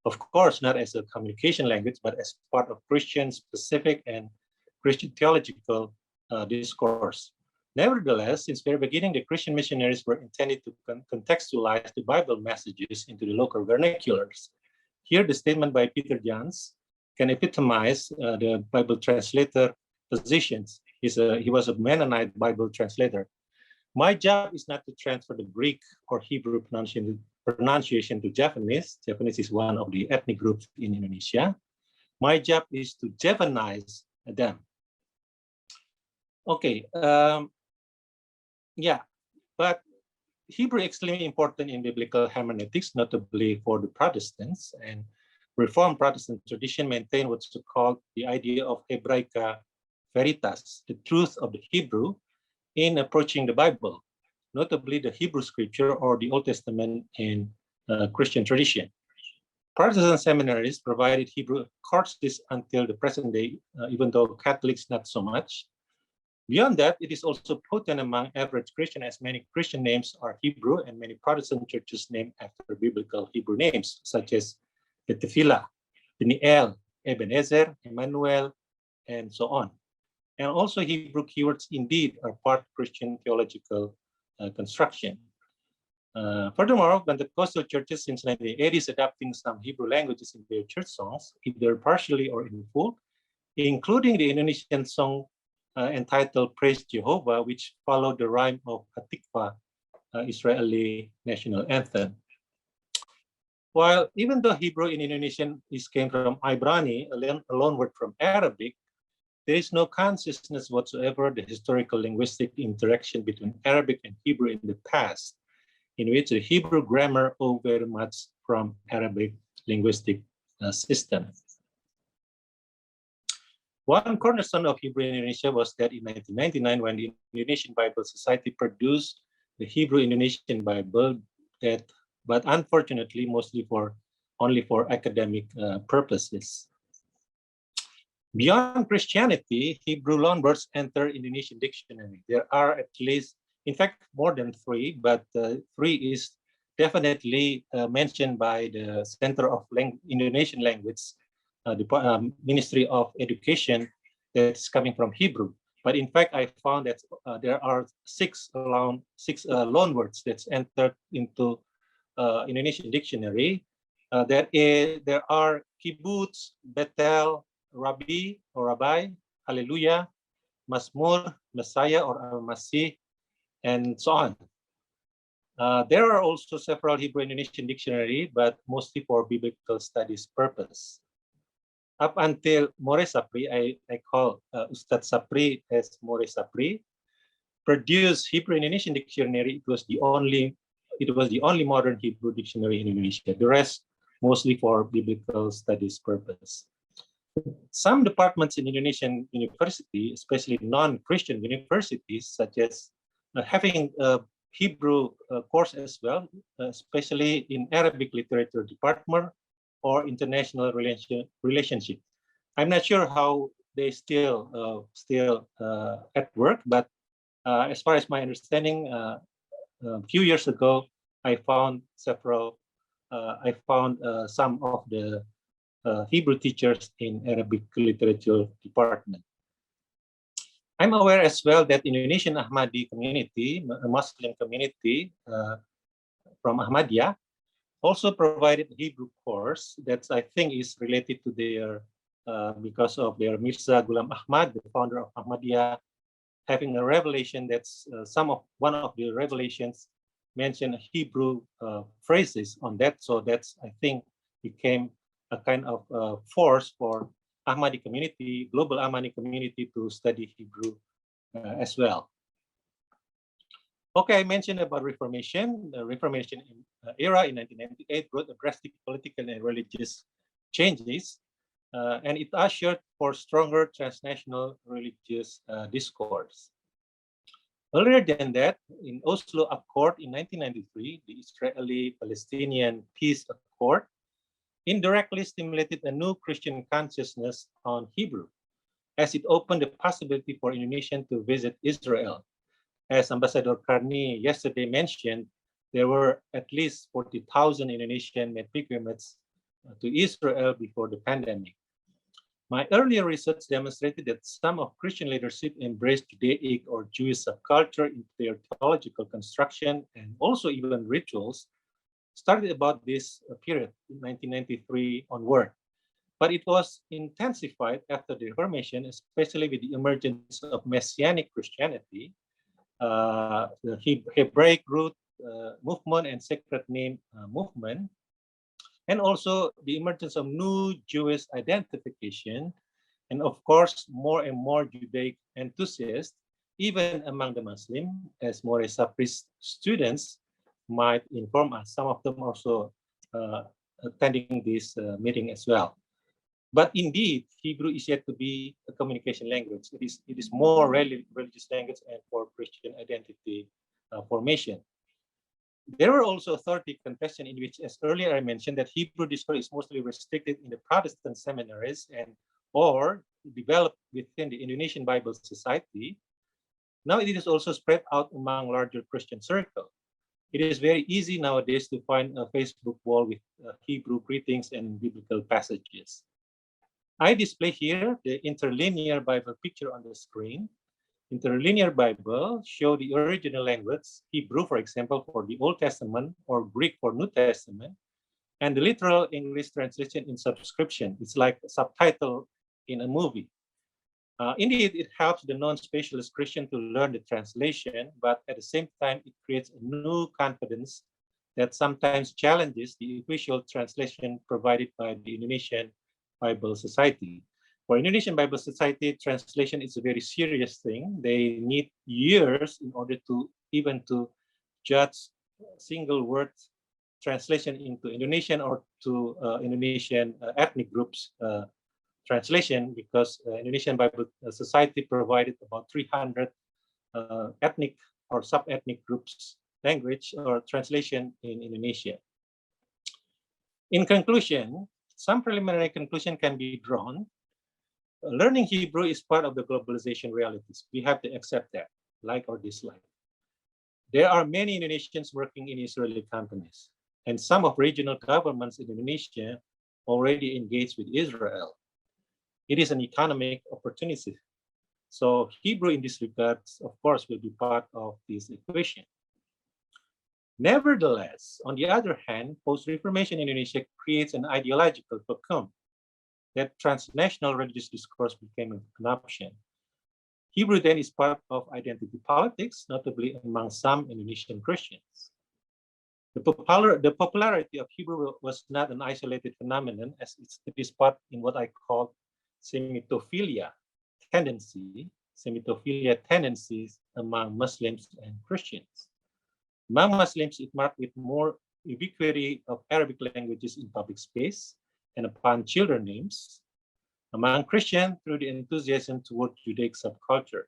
Of course, not as a communication language, but as part of Christian specific and Christian theological discourse. Nevertheless, since the very beginning, the Christian missionaries were intended to contextualize the Bible messages into the local vernaculars. Here, the statement by Peter Jans can epitomize the Bible translator positions. He was a Mennonite Bible translator. My job is not to transfer the Greek or Hebrew pronunciation to Japanese. Japanese is one of the ethnic groups in Indonesia. My job is to Javanize them. Okay, yeah, but Hebrew is extremely important in biblical hermeneutics, notably for the Protestants, and Reformed Protestant tradition maintain what's called the idea of Hebraica Veritas, the truth of the Hebrew in approaching the Bible, notably the Hebrew scripture or the Old Testament in Christian tradition. Protestant seminaries provided Hebrew courses until the present day, even though Catholics not so much. Beyond that, it is also potent among average Christian, as many Christian names are Hebrew and many Protestant churches named after biblical Hebrew names, such as Betefila, Peniel, Ebenezer, Emmanuel, and so on. And also Hebrew keywords indeed are part Christian theological construction. Furthermore, Pentecostal churches since 1980s adopting some Hebrew languages in their church songs, either partially or in full, including the Indonesian song entitled Praise Jehovah, which followed the rhyme of Hatikva, Israeli national anthem. While even though Hebrew in Indonesian came from Ibrani, a loanword from Arabic, there is no consciousness whatsoever the historical linguistic interaction between Arabic and Hebrew in the past, in which the Hebrew grammar owed very much from Arabic linguistic system. One cornerstone of Hebrew in Indonesia was that in 1999, when the Indonesian Bible Society produced the Hebrew Indonesian Bible, but unfortunately, only for academic purposes. Beyond Christianity, Hebrew loanwords enter Indonesian dictionary. There are at least, in fact, more than 3, but 3 is definitely mentioned by the Center of Indonesian Language, the Ministry of Education, that's coming from Hebrew. But in fact, I found that there are 6 loanwords that's entered into Indonesian dictionary. There are kibbutz, Bethel, Rabbi or Rabbi, Hallelujah, Masmur, Messiah or Al-Masih, and so on. There are also several Hebrew Indonesian dictionary, but mostly for biblical studies purpose. Up until More Sapri, I call Ustadz Sapri as More Sapri, produced Hebrew Indonesian dictionary. It was the only modern Hebrew dictionary in Indonesia. The rest mostly for biblical studies purpose. Some departments in Indonesian university, especially non-Christian universities, such as having a Hebrew course as well, especially in Arabic literature department or international relationship. I'm not sure how they still at work, but as far as my understanding, a few years ago, I found some of the Hebrew teachers in Arabic literature department. I'm aware as well that Indonesian Ahmadi community, a Muslim community from Ahmadiyah, also provided Hebrew course that I think is related to their, because of their Mirza Ghulam Ahmad, the founder of Ahmadiyah, having a revelation that's one of the revelations mentioned Hebrew phrases on that. So that's, I think, became a kind of force for Ahmadi community, global Ahmadi community to study Hebrew as well. Okay, I mentioned about Reformation. The Reformation era in 1998 brought drastic political and religious changes, and it ushered for stronger transnational religious discourse. Earlier than that, in Oslo Accord in 1993, the Israeli-Palestinian Peace Accord indirectly stimulated a new Christian consciousness on Hebrew, as it opened the possibility for Indonesians to visit Israel. As Ambassador Karni yesterday mentioned, there were at least 40,000 Indonesian made pilgrimages to Israel before the pandemic. My earlier research demonstrated that some of Christian leadership embraced Judaic or Jewish subculture into their theological construction and also even rituals, started about this period in 1993 onward. But it was intensified after the Reformation, especially with the emergence of Messianic Christianity, the Hebraic root movement and sacred name movement, and also the emergence of new Jewish identification, and of course, more and more Judaic enthusiasts, even among the Muslim, as More Sapri's students might inform us. Some of them also attending this meeting as well. But indeed, Hebrew is yet to be a communication language. It is more religious language and for Christian identity formation. There were also authority confession in which, as earlier I mentioned, that Hebrew discourse is mostly restricted in the Protestant seminaries and or developed within the Indonesian Bible Society. Now it is also spread out among larger Christian circles. It is very easy nowadays to find a Facebook wall with Hebrew greetings and biblical passages. I display here the interlinear Bible picture on the screen. Interlinear Bible show the original language, Hebrew, for example, for the Old Testament, or Greek for New Testament, and the literal English translation in subscription. It's like a subtitle in a movie. Indeed, it helps the non-specialist Christian to learn the translation, but at the same time, it creates a new confidence that sometimes challenges the official translation provided by the Indonesian Bible Society. For Indonesian Bible Society, translation is a very serious thing. They need years in order to even to judge single word translation into Indonesian or to Indonesian ethnic groups translation, because Indonesian Bible Society provided about 300 ethnic or sub-ethnic groups language or translation in Indonesia. In conclusion, some preliminary conclusion can be drawn. Learning Hebrew is part of the globalization realities. We have to accept that, like or dislike. There are many Indonesians working in Israeli companies, and some of regional governments in Indonesia already engaged with Israel. It is an economic opportunity. So Hebrew in this regard, of course, will be part of this equation. Nevertheless, on the other hand, post-Reformation Indonesia creates an ideological vacuum that transnational religious discourse became an option. Hebrew then is part of identity politics, notably among some Indonesian Christians. The popularity of Hebrew was not an isolated phenomenon, as it is part in what I call semitophilia tendencies among Muslims and Christians. Among Muslims, it marked with more ubiquity of Arabic languages in public space and upon children names. Among Christians, through the enthusiasm toward Judaic subculture.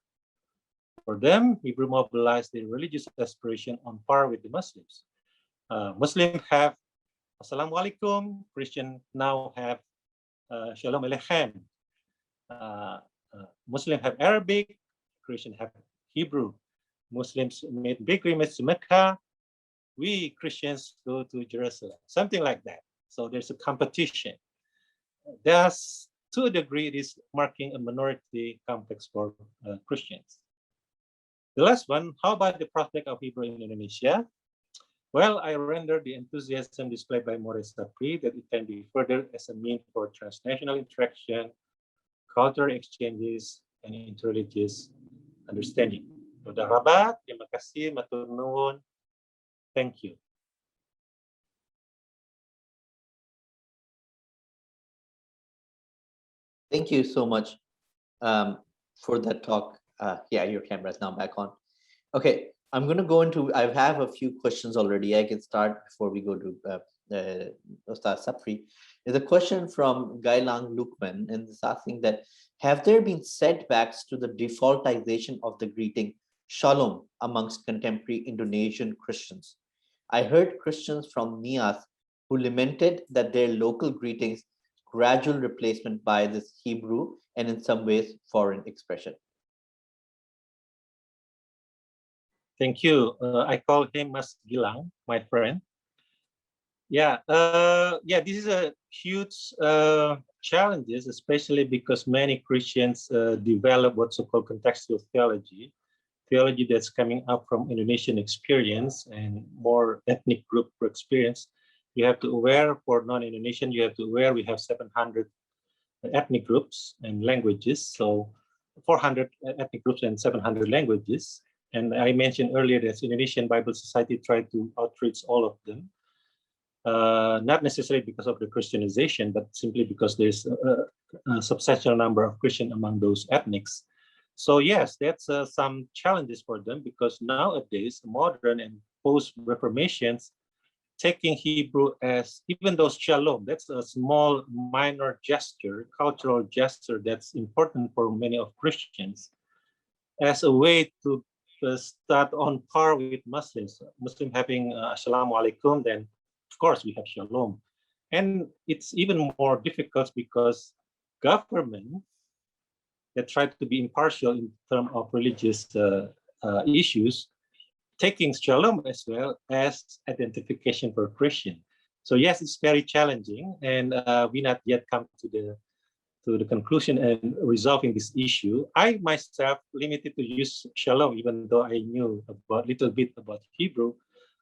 For them, Hebrew mobilized their religious aspiration on par with the Muslims. Muslims have Assalamualaikum, Christians now have Shalom Aleichem. Muslims have Arabic, Christians have Hebrew. Muslims made pilgrimage to Mecca. We Christians go to Jerusalem, something like that. So there's a competition. Thus, to a degree, it is marking a minority context for Christians. The last one, how about the prospect of Hebrew in Indonesia? Well, I render the enthusiasm displayed by Maurice Sapri that it can be furthered as a means for transnational interaction, cultural exchanges, and interreligious understanding. Toda rabah, terima kasih, matur nuwun. Thank you. Thank you so much for that talk. Yeah, your camera is now back on. Okay, I'm going to go into, I have a few questions already. I can start before we go to Ustaz Sapri. There's a question from Gailang Lukman, and it's asking that, have there been setbacks to the defaultization of the greeting Shalom amongst contemporary Indonesian Christians? I heard Christians from Nias who lamented that their local greetings gradual replacement by this Hebrew and in some ways foreign expression. Thank you. I call him Mas Gilang, my friend. Yeah, this is a huge challenge, especially because many Christians develop what's so-called contextual theology that's coming up from Indonesian experience and more ethnic group experience. You have to aware for non-Indonesian, you have to aware we have 700 ethnic groups and languages. So 400 ethnic groups and 700 languages. And I mentioned earlier that Indonesian Bible Society tried to outreach all of them. Not necessarily because of the Christianization, but simply because there's a substantial number of Christian among those ethnics. So yes, that's some challenges for them, because nowadays, modern and post-Reformations, taking Hebrew as, even though shalom, that's a small minor gesture, cultural gesture that's important for many of Christians, as a way to start on par with Muslims. Muslim having Assalamu alaikum, then of course we have shalom. And it's even more difficult because government that try to be impartial in terms of religious issues, taking Shalom as well as identification for Christian. So yes, it's very challenging, and we not yet come to the conclusion and resolving this issue. I myself limited to use Shalom, even though I knew about little bit about Hebrew.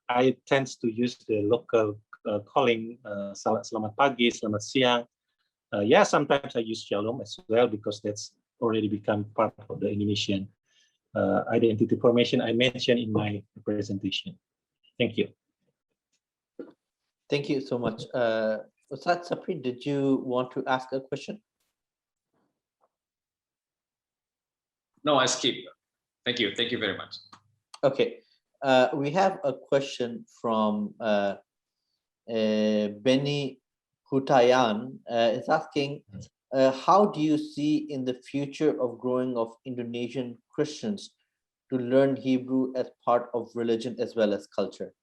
I tend to use the local calling, Selamat pagi, Selamat siang. Yeah, sometimes I use Shalom as well because that's already become part of the Indonesian identity formation I mentioned in my presentation. Thank you. Thank you so much. Ustaz Sapri, did you want to ask a question? No, I skip. Thank you. Thank you very much. Okay. We have a question from Benny Hutayan. It's asking, how do you see in the future of growing of Indonesian Christians to learn Hebrew as part of religion as well as culture?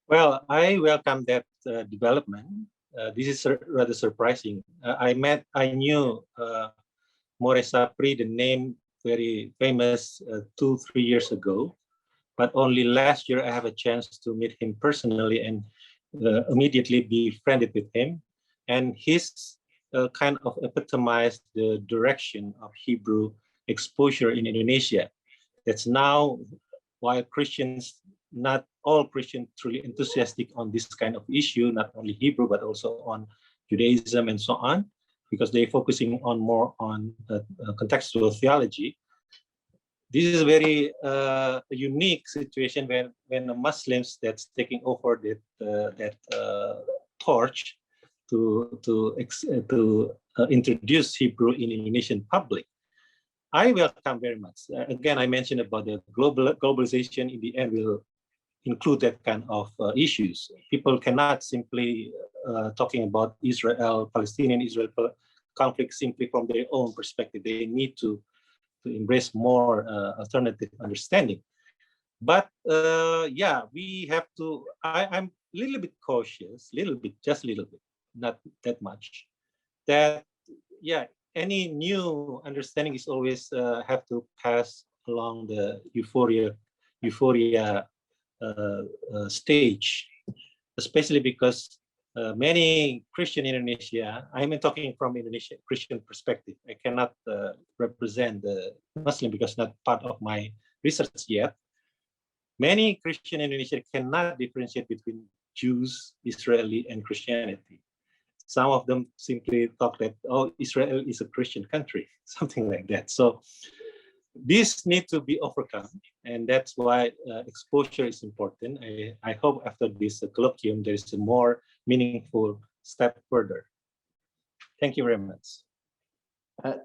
Well, I welcome that development. This is rather surprising. I knew More Sapri, the name very famous 2-3 years ago, but only last year I have a chance to meet him personally and immediately befriended with him. And his kind of epitomized the direction of Hebrew exposure in Indonesia. That's now why Christians, not all Christians truly enthusiastic on this kind of issue, not only Hebrew, but also on Judaism and so on, because they're focusing on more on contextual theology. This is a very unique situation when the Muslims that's taking over that torch to introduce Hebrew in Indonesian public. I welcome very much. Again, I mentioned about the globalization in the end will include that kind of issues. People cannot simply talking about Palestinian-Israel conflict simply from their own perspective. They need to embrace more alternative understanding. But yeah, we have to, I'm a little bit cautious, just a little bit, not that much, that yeah, any new understanding is always have to pass along the euphoria stage, especially because many Christian in Indonesia, I'm talking from Indonesian Christian perspective. I cannot represent the Muslim because not part of my research yet. Many Christian in Indonesia cannot differentiate between Jews, Israeli, and Christianity. Some of them simply talk that, oh, Israel is a Christian country, something like that. So this needs to be overcome, and that's why exposure is important. I hope after this colloquium, there is a more meaningful step further. Thank you very much.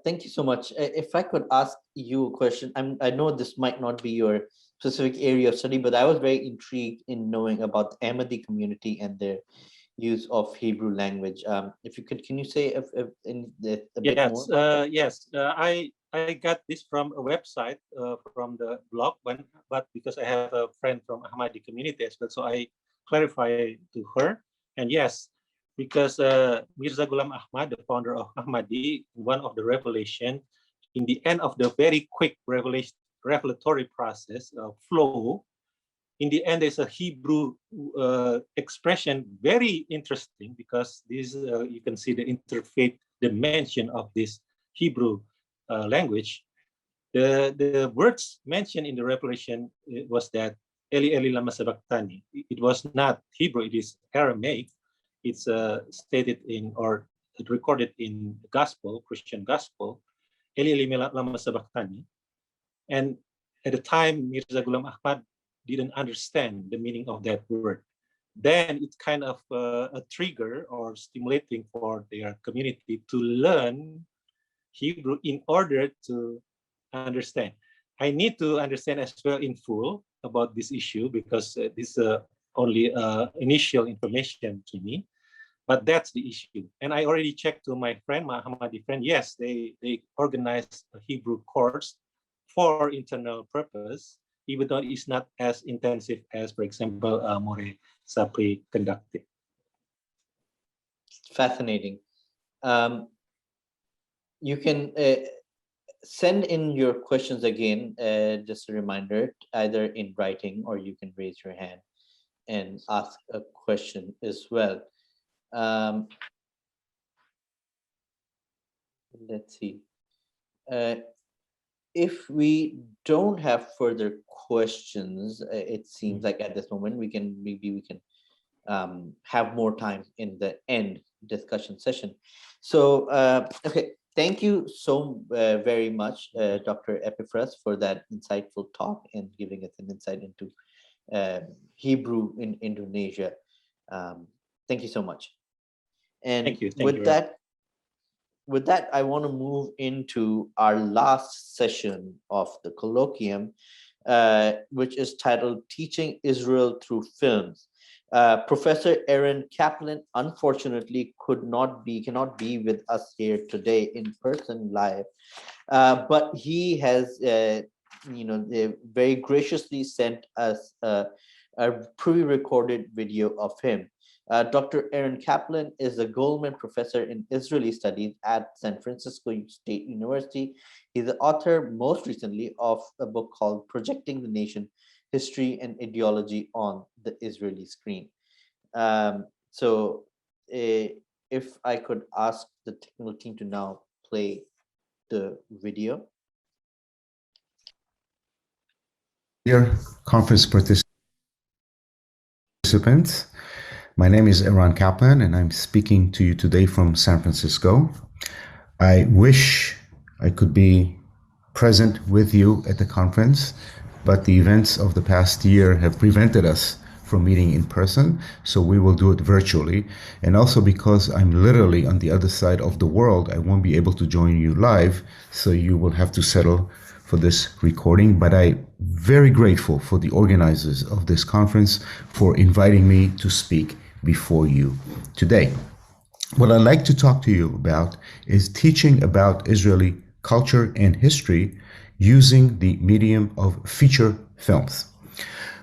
Thank you so much. If I could ask you a question, I know this might not be your specific area of study, but I was very intrigued in knowing about the Ahmadi community and their use of Hebrew language. If you could, can you say a bit more? Yes, I got this from a website from the blog, but because I have a friend from Ahmadi community as well, so I clarify to her. And yes, because Mirza Ghulam Ahmad, the founder of Ahmadi, one of the revelation, in the end of the very quick revelatory process flow, in the end, there's a Hebrew expression, very interesting, because this you can see the interfaith dimension of this Hebrew language. The words mentioned in the revelation was that Eli Eli lama sabachthani. It was not Hebrew, it is Aramaic. It's stated in or recorded in the gospel, Christian gospel, Eli Eli lama sabachthani. And at the time, Mirza Ghulam Ahmad didn't understand the meaning of that word. Then it's kind of a trigger or stimulating for their community to learn Hebrew in order to understand. I need to understand as well in full about this issue because this is only initial information to me, but that's the issue. And I already checked to my friend, my Ahmadi friend, yes, they organized a Hebrew course for internal purpose, even though it's not as intensive as, for example, More Sapri conducted. Fascinating. You can send in your questions again, just a reminder, either in writing or you can raise your hand and ask a question as well. Let's see. If we don't have further questions, it seems like at this moment we can have more time in the end discussion session. So, okay, thank you so very much, Dr. Epiphras, for that insightful talk and giving us an insight into Hebrew in Indonesia. Thank you so much. And Thank you. with that, I want to move into our last session of the colloquium, which is titled Teaching Israel Through Films. Professor Aaron Kaplan, unfortunately, cannot be with us here today in person live, but he has, very graciously sent us a pre-recorded video of him. Dr. Aaron Kaplan is a Goldman Professor in Israeli Studies at San Francisco State University. He's the author, most recently, of a book called Projecting the Nation, History and Ideology on the Israeli Screen. So if I could ask the technical team to now play the video. Dear conference participants, my name is Aaron Kaplan, and I'm speaking to you today from San Francisco. I wish I could be present with you at the conference, but the events of the past year have prevented us from meeting in person, so we will do it virtually. And also because I'm literally on the other side of the world, I won't be able to join you live, so you will have to settle for this recording. But I'm very grateful for the organizers of this conference for inviting me to speak before you today. What I'd like to talk to you about is teaching about Israeli culture and history using the medium of feature films.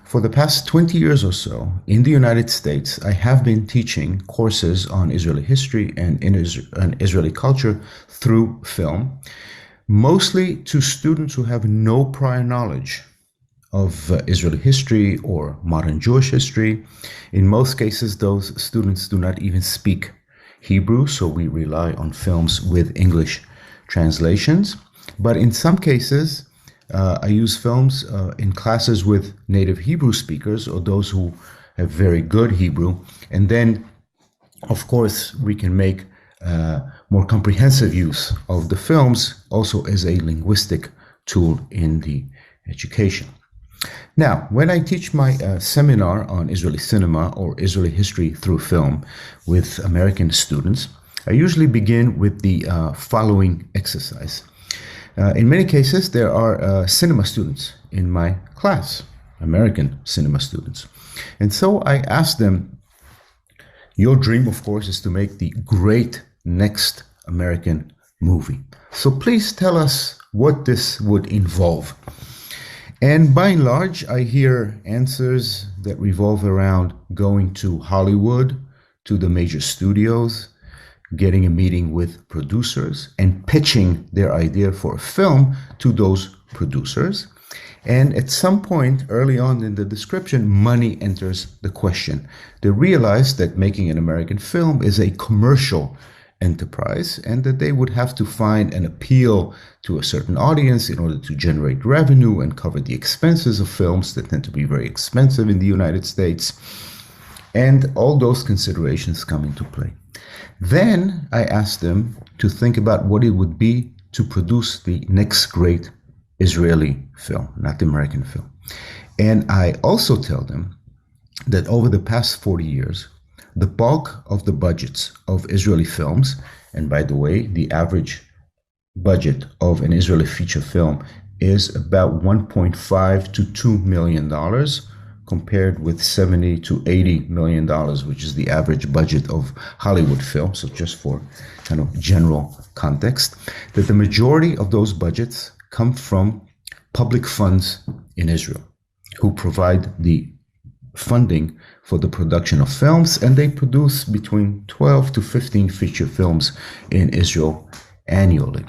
For the past 20 years or so in the United States, I have been teaching courses on Israeli history and Israeli culture through film, mostly to students who have no prior knowledge of Israeli history or modern Jewish history. In most cases, those students do not even speak Hebrew, so we rely on films with English translations. But in some cases, I use films in classes with native Hebrew speakers or those who have very good Hebrew. And then, of course, we can make more comprehensive use of the films also as a linguistic tool in the education. Now, when I teach my seminar on Israeli cinema or Israeli history through film with American students, I usually begin with the following exercise. In many cases, there are cinema students in my class, American cinema students. And so I ask them, your dream, of course, is to make the great next American movie. So please tell us what this would involve. And by and large, I hear answers that revolve around going to Hollywood, to the major studios, getting a meeting with producers, and pitching their idea for a film to those producers. And at some point early on in the description, money enters the question. They realize that making an American film is a commercial enterprise and that they would have to find an appeal to a certain audience in order to generate revenue and cover the expenses of films that tend to be very expensive in the United States. And all those considerations come into play. Then I asked them to think about what it would be to produce the next great Israeli film, not the American film. And I also tell them that over the past 40 years, the bulk of the budgets of Israeli films, and by the way, the average budget of an Israeli feature film is about $1.5 to $2 million, compared with $70 to $80 million, which is the average budget of Hollywood films. So just for kind of general context, that the majority of those budgets come from public funds in Israel, who provide the funding for the production of films, and they produce between 12 to 15 feature films in Israel annually.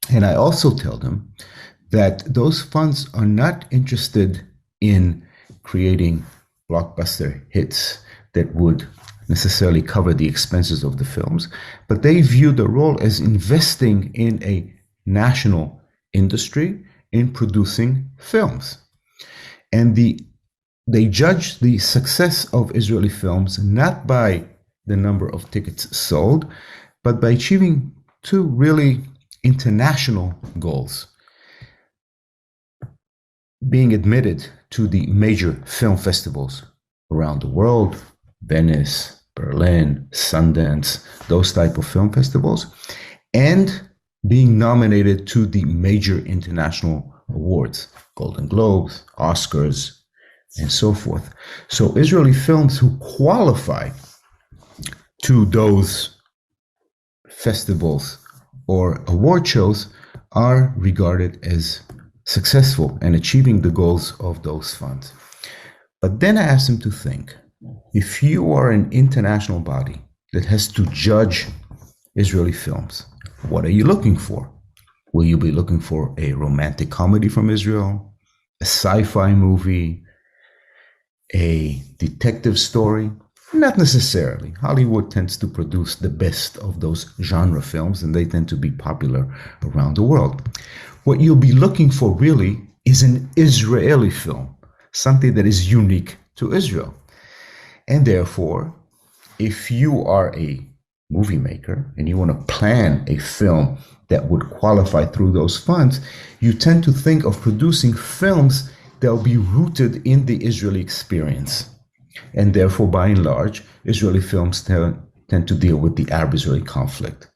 And I also tell them that those funds are not interested in creating blockbuster hits that would necessarily cover the expenses of the films, but they view the role as investing in a national industry in producing films. And they judge the success of Israeli films not by the number of tickets sold, but by achieving two really international goals: being admitted to the major film festivals around the world, Venice, Berlin, Sundance, those type of film festivals, and being nominated to the major international awards, Golden Globes, Oscars, and so forth. So Israeli films who qualify to those festivals or award shows are regarded as successful and achieving the goals of those funds. But then I asked them to think, if you are an international body that has to judge Israeli films, what are you looking for? Will you be looking for a romantic comedy from Israel, a sci-fi movie, a detective story? Not necessarily. Hollywood tends to produce the best of those genre films, and they tend to be popular around the world. What you'll be looking for really is an Israeli film, something that is unique to Israel. And therefore, if you are a movie maker and you want to plan a film that would qualify through those funds, you tend to think of producing films that will be rooted in the Israeli experience. And therefore, by and large, Israeli films tend to deal with the Arab-Israeli conflict,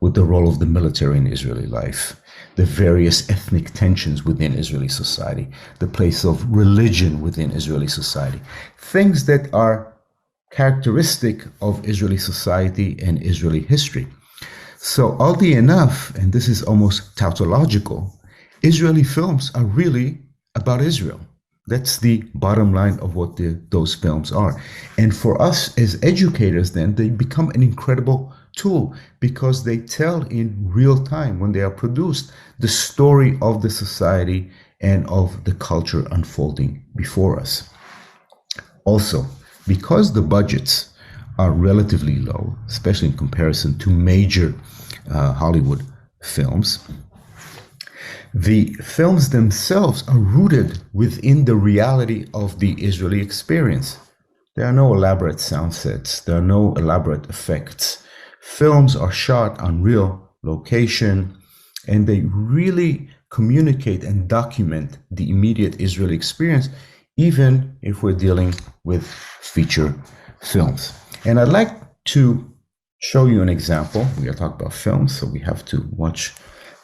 with the role of the military in Israeli life, the various ethnic tensions within Israeli society, the place of religion within Israeli society, things that are characteristic of Israeli society and Israeli history. So oddly enough, and this is almost tautological, Israeli films are really about Israel. That's the bottom line of what those films are. And for us as educators, then, they become an incredible tool because they tell in real time, when they are produced, the story of the society and of the culture unfolding before us. Also, because the budgets are relatively low, especially in comparison to major Hollywood films, the films themselves are rooted within the reality of the Israeli experience. There are no elaborate sound sets. There are no elaborate effects. Films are shot on real location, and they really communicate and document the immediate Israeli experience, even if we're dealing with feature films. And I'd like to show you an example. We are talking about films, so we have to watch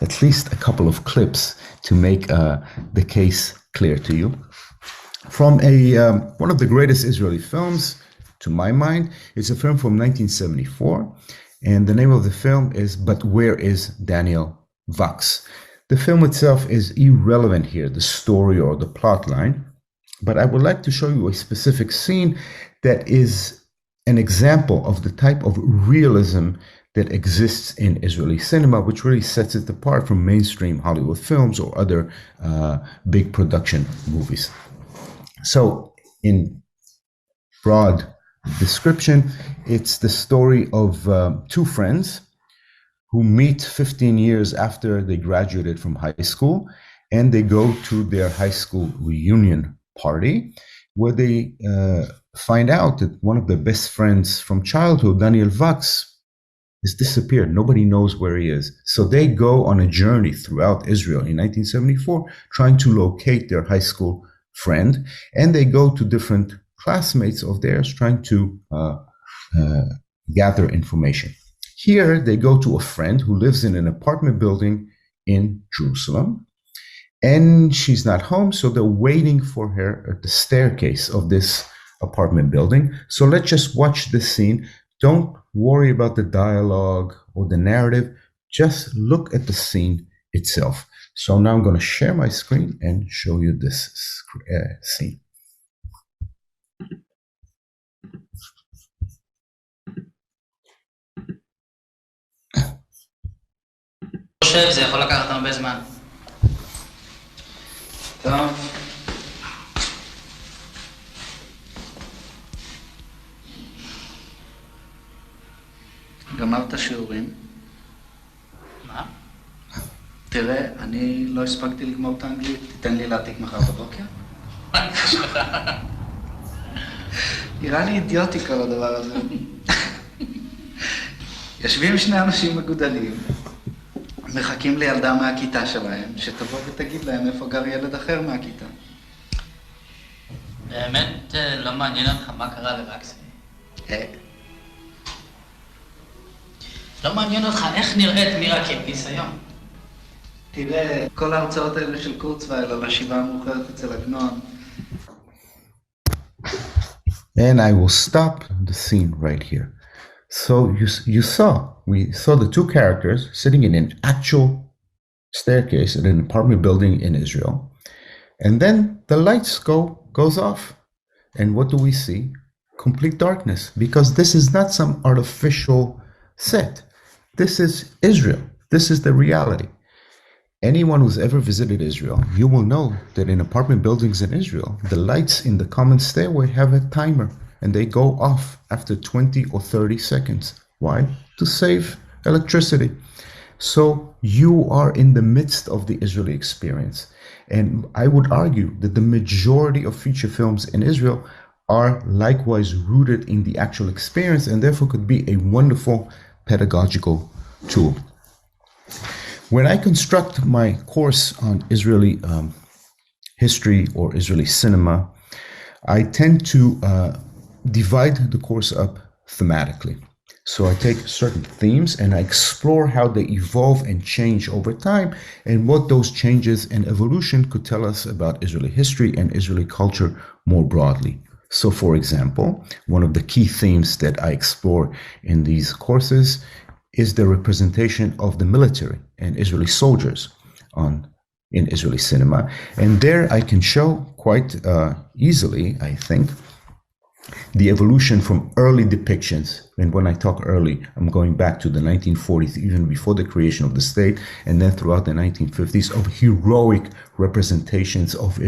at least a couple of clips to make the case clear to you. From one of the greatest Israeli films, to my mind, it's a film from 1974, and the name of the film is But Where is Daniel Vox? The film itself is irrelevant here, the story or the plot line, but I would like to show you a specific scene that is an example of the type of realism that exists in Israeli cinema, which really sets it apart from mainstream Hollywood films or other big production movies. So, in broad description, it's the story of two friends who meet 15 years after they graduated from high school, and they go to their high school reunion party, where they find out that one of their best friends from childhood, Daniel Vox, has disappeared. Nobody knows where he is. So they go on a journey throughout Israel in 1974, trying to locate their high school friend, and they go to different classmates of theirs, trying to gather information. Here, they go to a friend who lives in an apartment building in Jerusalem, and she's not home, so they're waiting for her at the staircase of this apartment building. So let's just watch this scene. Don't worry about the dialogue or the narrative. Just look at the scene itself. So now I'm going to share my screen and show you this scene. חושב, זה יכול לקחת הרבה זמן. טוב. גמרת שיעורים? מה? תראה, אני לא הספקתי לגמור את האנגלית, תיתן לי להעתיק מחר בבוקר? נראה לי אידיוטי כל הדבר הזה. יושבים שני אנשים מגודלים, מחכים לילדה מהכיתה שלהם, שתבוא ותגיד להם איפה גר ילד אחר מהכיתה. באמת לא מעניין אותך מה קרה לרקסי? לא מעניין אותך איך נראית מירה קירגיס היום? תראה, כל ההרצאות האלה של קורצווייל על השיבה המאוחרת אצל עגנון. And I will stop the scene right here. So we saw the two characters sitting in an actual staircase in an apartment building in Israel. And then the lights goes off. And what do we see? Complete darkness, because this is not some artificial set. This is Israel. This is the reality. Anyone who's ever visited Israel, you will know that in apartment buildings in Israel, the lights in the common stairway have a timer and they go off after 20 or 30 seconds. Why? To save electricity. So you are in the midst of the Israeli experience. And I would argue that the majority of feature films in Israel are likewise rooted in the actual experience and therefore could be a wonderful pedagogical tool. When I construct my course on Israeli history or Israeli cinema, I tend to divide the course up thematically. So I take certain themes and I explore how they evolve and change over time and what those changes and evolution could tell us about Israeli history and Israeli culture more broadly. So for example, one of the key themes that I explore in these courses is the representation of the military and Israeli soldiers in Israeli cinema. And there I can show quite easily, I think, the evolution from early depictions. And when I talk early, I'm going back to the 1940s, even before the creation of the state, and then throughout the 1950s, of heroic representations of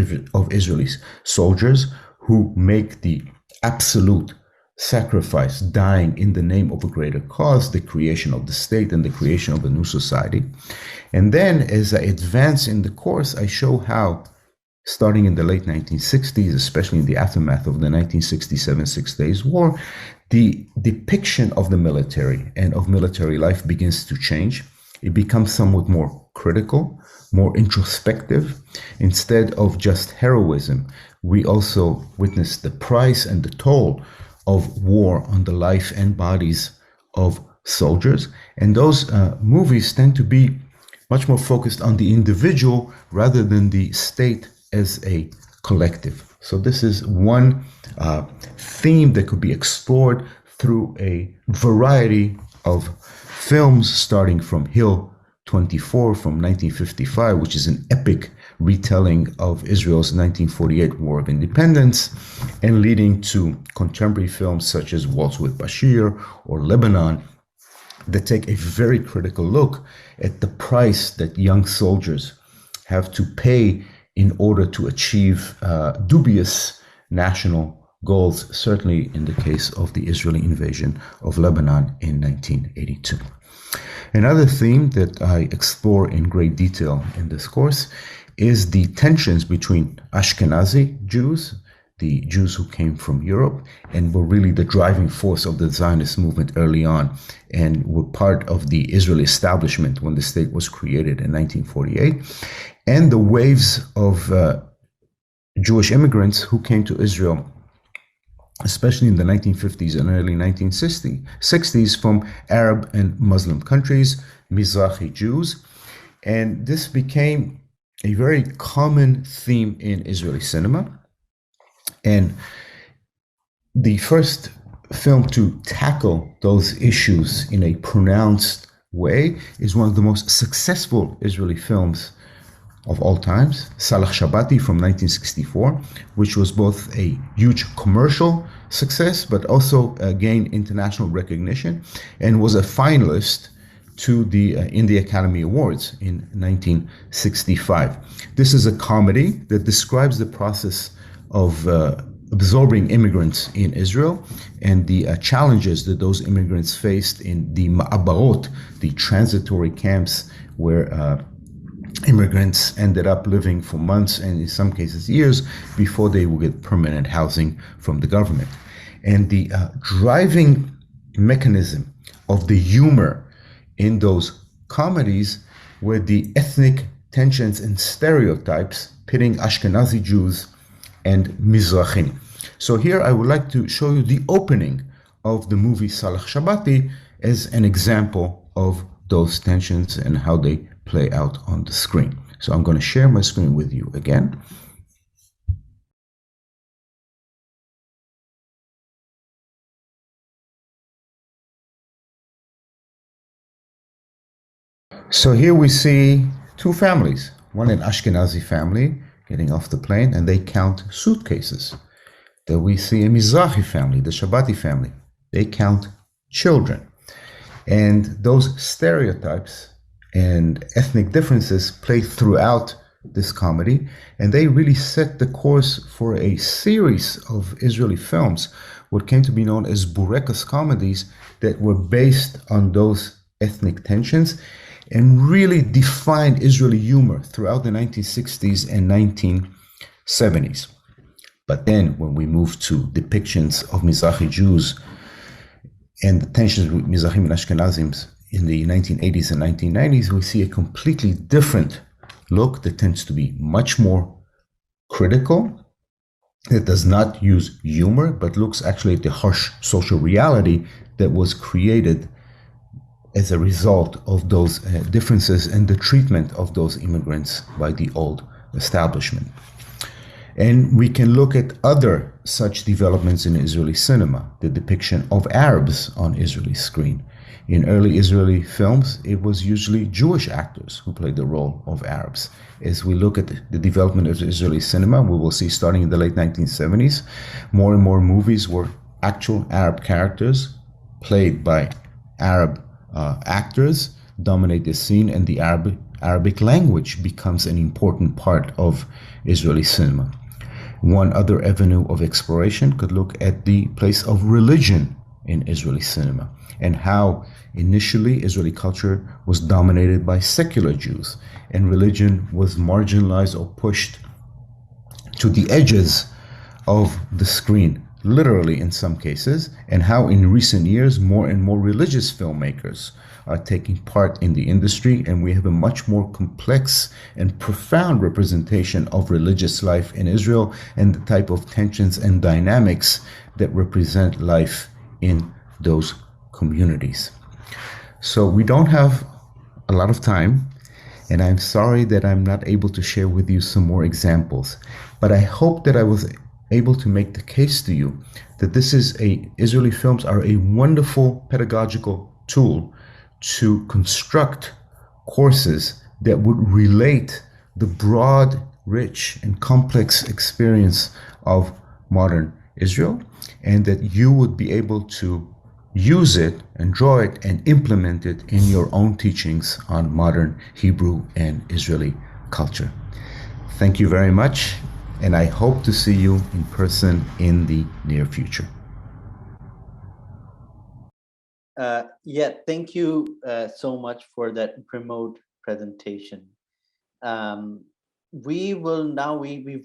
Israeli soldiers who make the absolute sacrifice, dying in the name of a greater cause, the creation of the state and the creation of a new society. And then as I advance in the course, I show how, starting in the late 1960s, especially in the aftermath of the 1967 Six Days War, the depiction of the military and of military life begins to change. It becomes somewhat more critical, more introspective. Instead of just heroism, we also witness the price and the toll of war on the life and bodies of soldiers. And those movies tend to be much more focused on the individual rather than the state as a collective. So this is one theme that could be explored through a variety of films, starting from Hill 24 from 1955, which is an epic retelling of Israel's 1948 War of Independence, and leading to contemporary films such as Waltz with Bashir or Lebanon, that take a very critical look at the price that young soldiers have to pay in order to achieve dubious national goals, certainly in the case of the Israeli invasion of Lebanon in 1982. Another theme that I explore in great detail in this course is the tensions between Ashkenazi Jews, the Jews who came from Europe and were really the driving force of the Zionist movement early on and were part of the Israeli establishment when the state was created in 1948, and the waves of Jewish immigrants who came to Israel, especially in the 1950s and early 1960s, from Arab and Muslim countries, Mizrahi Jews. And this became a very common theme in Israeli cinema. And the first film to tackle those issues in a pronounced way is one of the most successful Israeli films of all times, Salah Shabati from 1964, which was both a huge commercial success, but also gained international recognition and was a finalist to the in the Academy Awards in 1965. This is a comedy that describes the process of absorbing immigrants in Israel and the challenges that those immigrants faced in the ma'abarot, the transitory camps where immigrants ended up living for months and in some cases years before they would get permanent housing from the government. And the driving mechanism of the humor in those comedies were the ethnic tensions and stereotypes pitting Ashkenazi Jews and Mizrahim. So here I would like to show you the opening of the movie Salah Shabati as an example of those tensions and how they play out on the screen. So I'm going to share my screen with you again. So here we see two families, one an Ashkenazi family getting off the plane and they count suitcases. Then we see a Mizrahi family, the Shabati family. They count children. And those stereotypes and ethnic differences play throughout this comedy, and they really set the course for a series of Israeli films, what came to be known as Burekas comedies, that were based on those ethnic tensions and really defined Israeli humor throughout the 1960s and 1970s. But then when we move to depictions of Mizrahi Jews and the tensions with Mizrahim and Ashkenazim in the 1980s and 1990s, we see a completely different look that tends to be much more critical, that does not use humor, but looks actually at the harsh social reality that was created as a result of those differences and the treatment of those immigrants by the old establishment. And we can look at other such developments in Israeli cinema, the depiction of Arabs on Israeli screen. In early Israeli films, it was usually Jewish actors who played the role of Arabs. As we look at the development of Israeli cinema, we will see starting in the late 1970s, more and more movies where actual Arab characters played by Arab actors dominate the scene, and the Arabic language becomes an important part of Israeli cinema. One other avenue of exploration could look at the place of religion in Israeli cinema and how initially Israeli culture was dominated by secular Jews and religion was marginalized or pushed to the edges of the screen, literally in some cases, and how in recent years more and more religious filmmakers are taking part in the industry, and we have a much more complex and profound representation of religious life in Israel and the type of tensions and dynamics that represent life in those communities. So we don't have a lot of time, and I'm sorry that I'm not able to share with you some more examples, but I hope that I was able to make the case to you that Israeli films are a wonderful pedagogical tool to construct courses that would relate the broad, rich, and complex experience of modern Israel, and that you would be able to use it and draw it and implement it in your own teachings on modern Hebrew and Israeli culture. Thank you very much, and I hope to see you in person in the near future. Thank you so much for that remote presentation. We've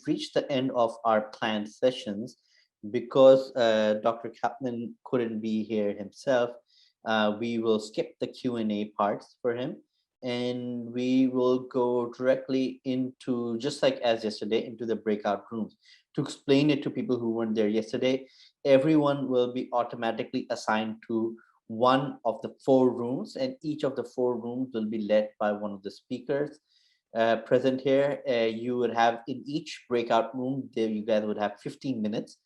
reached the end of our planned sessions because Dr. Kaplan couldn't be here himself. We will skip the Q&A parts for him, and we will go directly into, just like as yesterday, into the breakout rooms. To explain it to people who weren't there yesterday, everyone will be automatically assigned to one of the 4 rooms, and each of the 4 rooms will be led by one of the speakers present here. You would have in each breakout room, you guys would have 15 minutes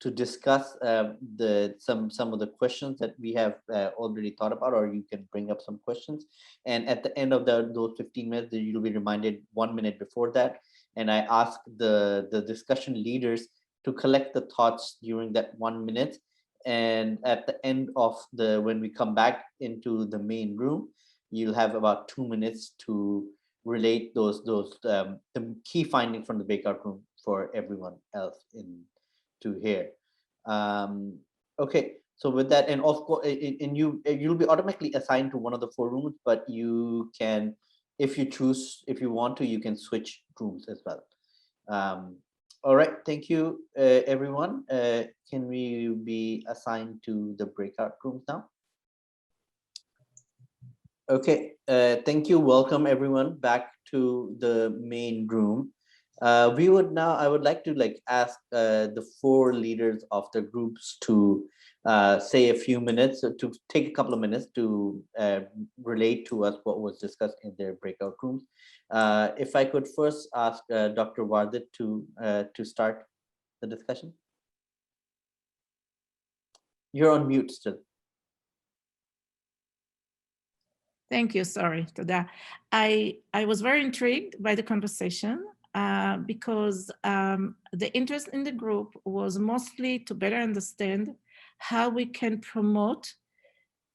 to discuss some of the questions that we have already thought about, or you can bring up some questions. And at the end of those 15 minutes, you'll be reminded 1 minute before that. And I ask the discussion leaders to collect the thoughts during that 1 minute. And at the end of when we come back into the main room, you'll have about 2 minutes to relate the key findings from the breakout room for everyone else to hear. Okay, so with that, and of course, you'll be automatically assigned to one of the 4 rooms, but you can, if you want to, you can switch rooms as well. All right, thank you, everyone. Can we be assigned to the breakout rooms now? Okay, thank you. Welcome everyone back to the main room. I would like to ask the 4 leaders of the groups to say a few minutes, to take a couple of minutes to relate to us what was discussed in their breakout rooms. If I could first ask Dr. Wardit to start the discussion. You're on mute still. Thank you. Sorry to that. I was very intrigued by the conversation because the interest in the group was mostly to better understand how we can promote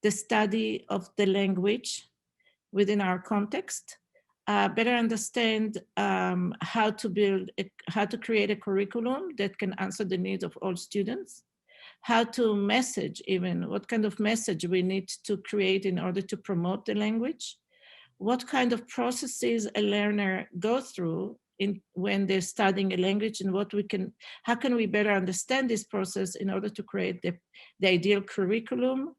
the study of the language within our context, better understand how to create a curriculum that can answer the needs of all students, how to message, even what kind of message we need to create in order to promote the language, what kind of processes a learner goes through when they're studying a language, and how can we better understand this process in order to create the ideal curriculum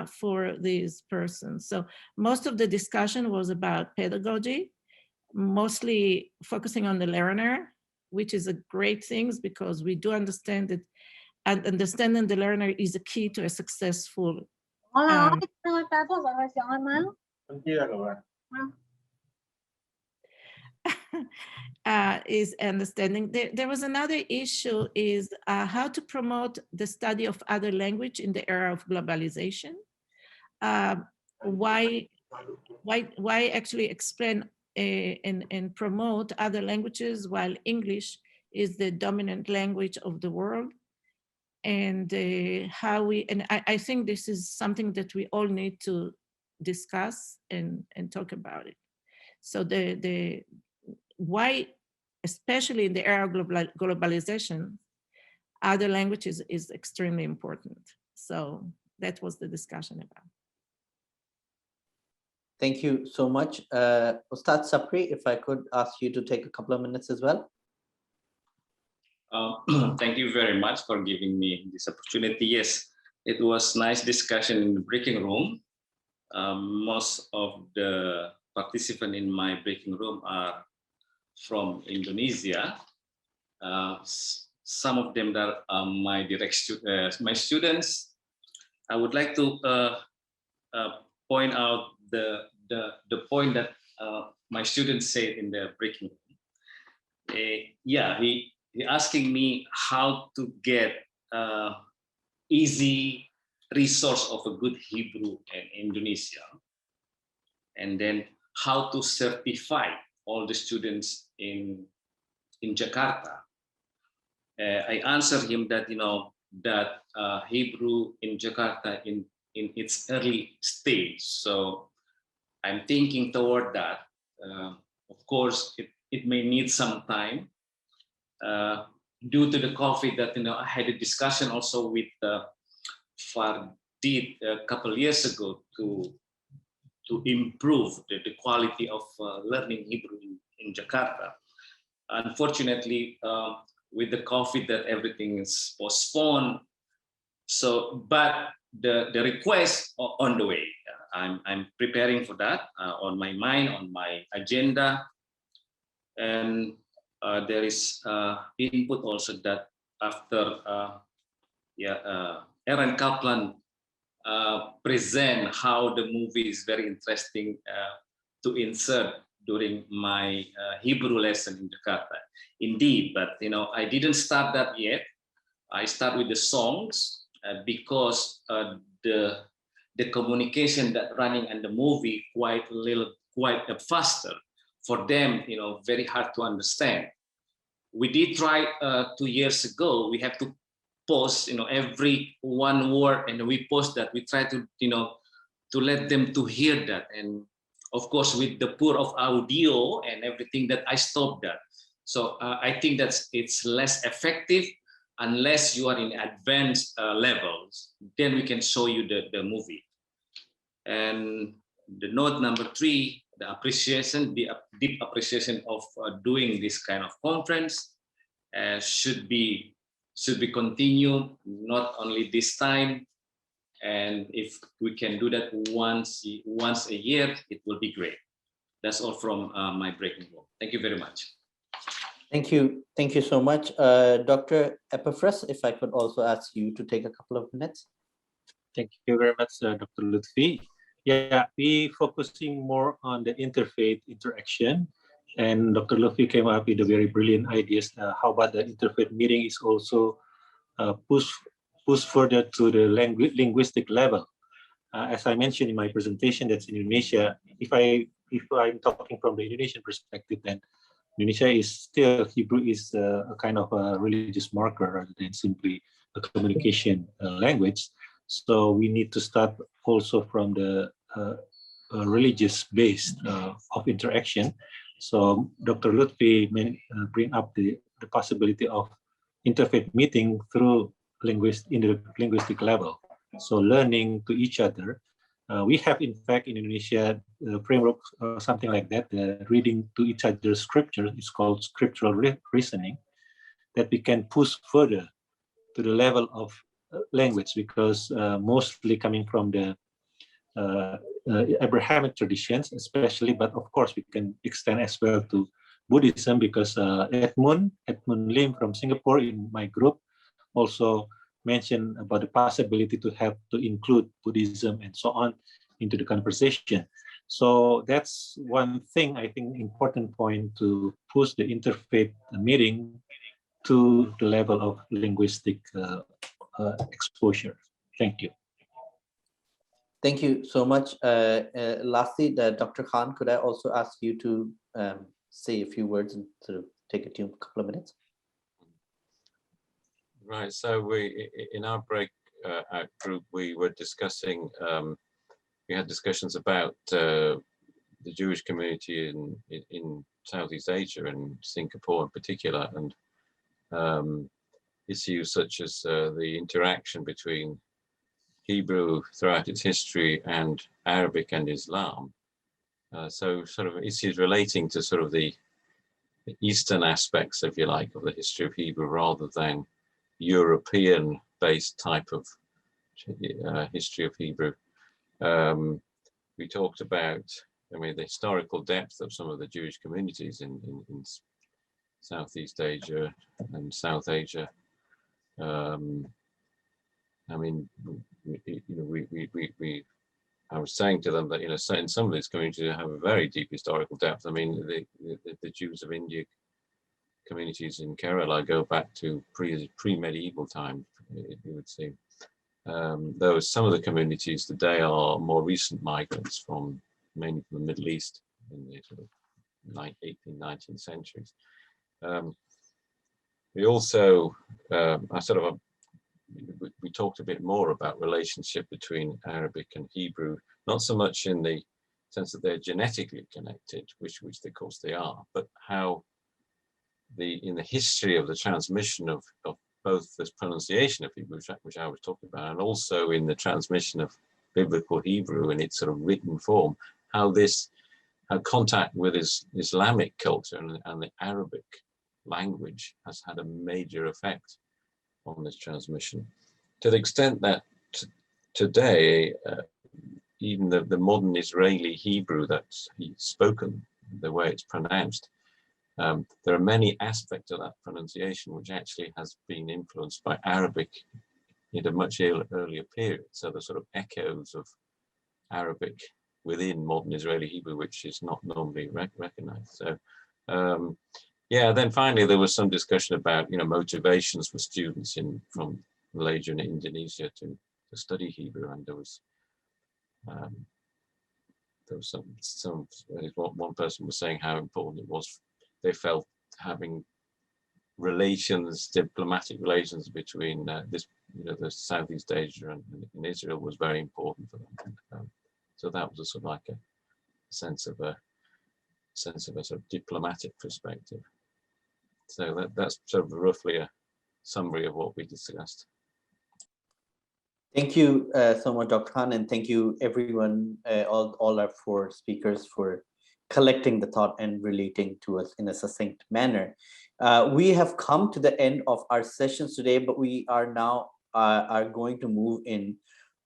for these persons. So most of the discussion was about pedagogy, mostly focusing on the learner, which is a great thing because we do understand that, and understanding the learner is a key to a successful is understanding. There was another issue is how to promote the study of other language in the era of globalization. Why actually explain and promote other languages while English is the dominant language of the world? And I think this is something that we all need to discuss and talk about it. So why, especially in the era of globalization, other languages is extremely important. So that was the discussion about. Thank you so much. Ustad Sapri, if I could ask you to take a couple of minutes as well. Thank you very much for giving me this opportunity. Yes, it was nice discussion in the breaking room. Most of the participants in my breaking room are from Indonesia. Some of them that are my my students. I would like to point out the point that my students said in the breaking room. He asking me how to get easy resource of a good Hebrew in Indonesia, and then how to certify all the students in Jakarta. I answered him that that Hebrew in Jakarta in its early stage, so I'm thinking toward that. Of course, it may need some time. Due to the COVID that I had a discussion also with Fardid a couple years ago to improve the quality of learning Hebrew in Jakarta. Unfortunately, with the COVID that everything is postponed. So, but the request on the way. I'm preparing for that on my mind, on my agenda, and there is input also that after Aaron Kaplan present how the movie is very interesting to insert during my Hebrew lesson in Jakarta. Indeed, but I didn't start that yet. I start with the songs because the communication that running and the movie quite faster for them, very hard to understand. We did try 2 years ago. We have to post, every one word, and we post that. We try to to let them to hear that. And of course, with the poor of audio and everything, that I stopped that. So I think it's less effective unless you are in advanced levels. Then we can show you the movie. And the note number 3, the appreciation, the deep appreciation of doing this kind of conference should be continued, not only this time. And if we can do that once a year, it will be great. That's all from my breaking room. Thank you very much. Thank you so much. Dr. Epaphras, if I could also ask you to take a couple of minutes. Thank you very much, Dr. Lutfi. Yeah, we focusing more on the interfaith interaction, and Dr. Lutfi came up with a very brilliant ideas. How about the interfaith meeting is also push further to the linguistic level. As I mentioned in my presentation, that's in Indonesia. If I'm talking from the Indonesian perspective, then Indonesia is still, Hebrew is a kind of a religious marker rather than simply a communication language. So we need to start also from the religious base of interaction. So Dr. Lutfi bring up the possibility of interfaith meeting through in the linguistic level. So learning to each other. We have, in fact, in Indonesia, framework, something like that, reading to each other's scripture. It's called scriptural reasoning, that we can push further to the level of language, because mostly coming from the Abrahamic traditions, especially, but of course, we can extend as well to Buddhism, because Edmund Lim from Singapore in my group also mentioned about the possibility to have to include Buddhism and so on into the conversation. So that's one thing, I think, important point to push the interfaith meeting to the level of linguistic exposure. Thank you. Thank you so much. Lastly, Dr. Khan, could I also ask you to say a few words and sort of take a couple of minutes? Right, so we, in our break out group, we were discussing, we had discussions about the Jewish community in Southeast Asia and Singapore in particular, and issues such as the interaction between Hebrew throughout its history and Arabic and Islam. So sort of issues relating to sort of the Eastern aspects, if you like, of the history of Hebrew rather than European-based type of history of Hebrew. We talked about, I mean, the historical depth of some of the Jewish communities in Southeast Asia and South Asia. I mean, you know, I was saying to them that, you know, in some of these communities have a very deep historical depth. I mean, the Jews of India communities in Kerala go back to pre-medieval time, you would see. Though some of the communities today are more recent migrants from mainly from the Middle East in the sort of 18th, 19th centuries. We also, we talked a bit more about relationship between Arabic and Hebrew, not so much in the sense that they're genetically connected, which of course they are, but how in the history of the transmission of both this pronunciation of Hebrew, which I was talking about, and also in the transmission of biblical Hebrew in its sort of written form, how contact with Islamic culture and the Arabic language has had a major effect on this transmission, to the extent that today, even the modern Israeli Hebrew that's spoken, the way it's pronounced, there are many aspects of that pronunciation which actually has been influenced by Arabic in a much earlier period. So the sort of echoes of Arabic within modern Israeli Hebrew, which is not normally recognized. So yeah, then finally there was some discussion about, you know, motivations for students from Malaysia and Indonesia to study Hebrew, and there was some one person was saying how important it was. They felt having relations, diplomatic relations between the Southeast Asia and Israel was very important for them. So that was a sort of like a sense of a sort of diplomatic perspective. So that's sort of roughly a summary of what we discussed. Thank you so much, Dr. Khan, and thank you everyone, all our four speakers, for collecting the thought and relating to us in a succinct manner. We have come to the end of our sessions today, but we are now are going to move in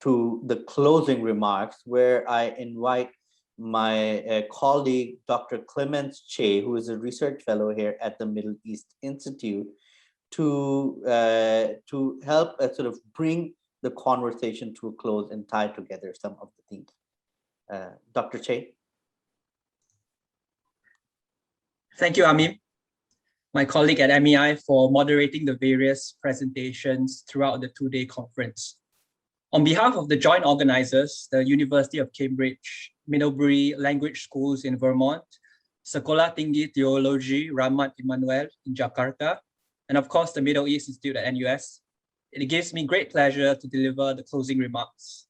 to the closing remarks, where I invite my colleague, Dr. Clemens Che, who is a research fellow here at the Middle East Institute, to help sort of bring the conversation to a close and tie together some of the themes. Dr. Che. Thank you, Amim, my colleague at MEI, for moderating the various presentations throughout the two-day conference. On behalf of the joint organizers, the University of Cambridge, Middlebury Language Schools in Vermont, Sekolah Tinggi Teologi Rahmat Immanuel in Jakarta, and of course the Middle East Institute at NUS, it gives me great pleasure to deliver the closing remarks.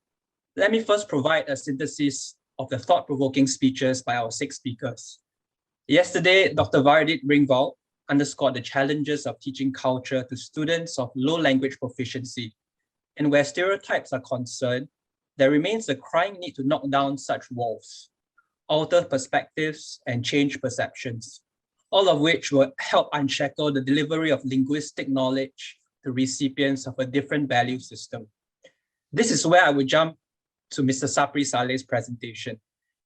Let me first provide a synthesis of the thought-provoking speeches by our 6 speakers. Yesterday, Dr. Varadit Ringwald underscored the challenges of teaching culture to students of low language proficiency. And where stereotypes are concerned, there remains a crying need to knock down such walls, alter perspectives, and change perceptions, all of which will help unshackle the delivery of linguistic knowledge to recipients of a different value system. This is where I would jump to Mr. Sapri Saleh's presentation,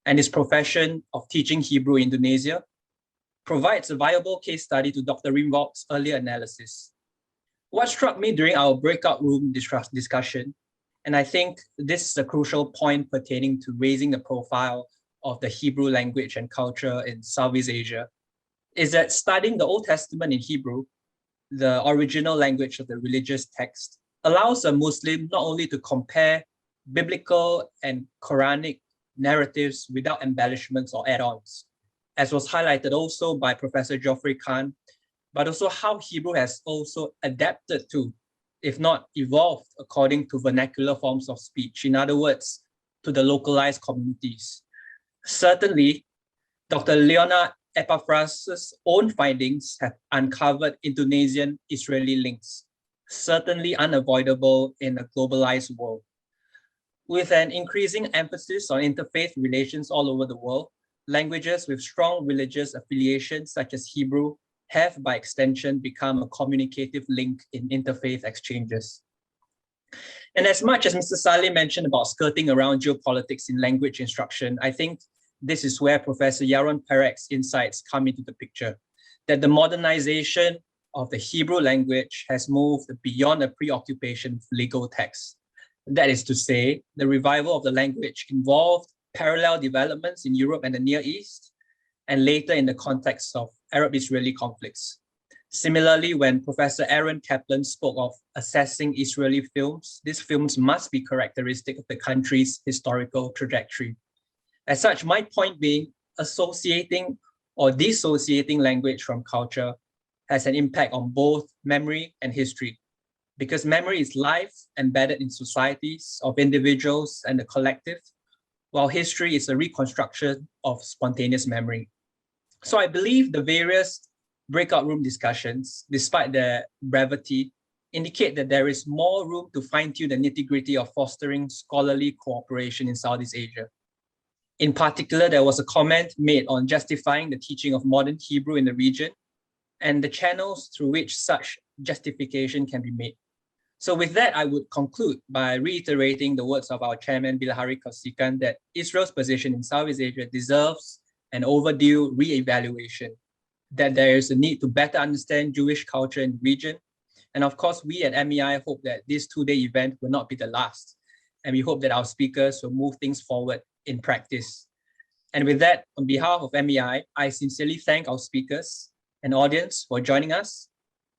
and his profession of teaching Hebrew in Indonesia provides a viable case study to Dr. Ringwald's earlier analysis. What struck me during our breakout room discussion, and I think this is a crucial point pertaining to raising the profile of the Hebrew language and culture in Southeast Asia, is that studying the Old Testament in Hebrew, the original language of the religious text, allows a Muslim not only to compare biblical and Quranic narratives without embellishments or add-ons, as was highlighted also by Professor Geoffrey Khan, but also how Hebrew has also adapted to, if not evolved, according to vernacular forms of speech. In other words, to the localized communities. Certainly, Dr. Leonard Epaphras' own findings have uncovered Indonesian-Israeli links, certainly unavoidable in a globalized world. With an increasing emphasis on interfaith relations all over the world, languages with strong religious affiliations, such as Hebrew, have by extension become a communicative link in interfaith exchanges. And as much as Mr. Saleh mentioned about skirting around geopolitics in language instruction, I think this is where Professor Yaron Perek's insights come into the picture, that the modernization of the Hebrew language has moved beyond a preoccupation with legal texts. That is to say, the revival of the language involved parallel developments in Europe and the Near East, and later in the context of Arab-Israeli conflicts. Similarly, when Professor Aaron Kaplan spoke of assessing Israeli films, these films must be characteristic of the country's historical trajectory. As such, my point being, associating or dissociating language from culture has an impact on both memory and history, because memory is life embedded in societies of individuals and the collective, while history is a reconstruction of spontaneous memory. So I believe the various breakout room discussions, despite their brevity, indicate that there is more room to fine-tune the nitty-gritty of fostering scholarly cooperation in Southeast Asia. In particular, there was a comment made on justifying the teaching of modern Hebrew in the region and the channels through which such justification can be made. So with that, I would conclude by reiterating the words of our chairman, Bilahari Kausikan, that Israel's position in Southeast Asia deserves an overdue re-evaluation, that there is a need to better understand Jewish culture in the region. And of course, we at MEI hope that this two-day event will not be the last. And we hope that our speakers will move things forward in practice. And with that, on behalf of MEI, I sincerely thank our speakers and audience for joining us.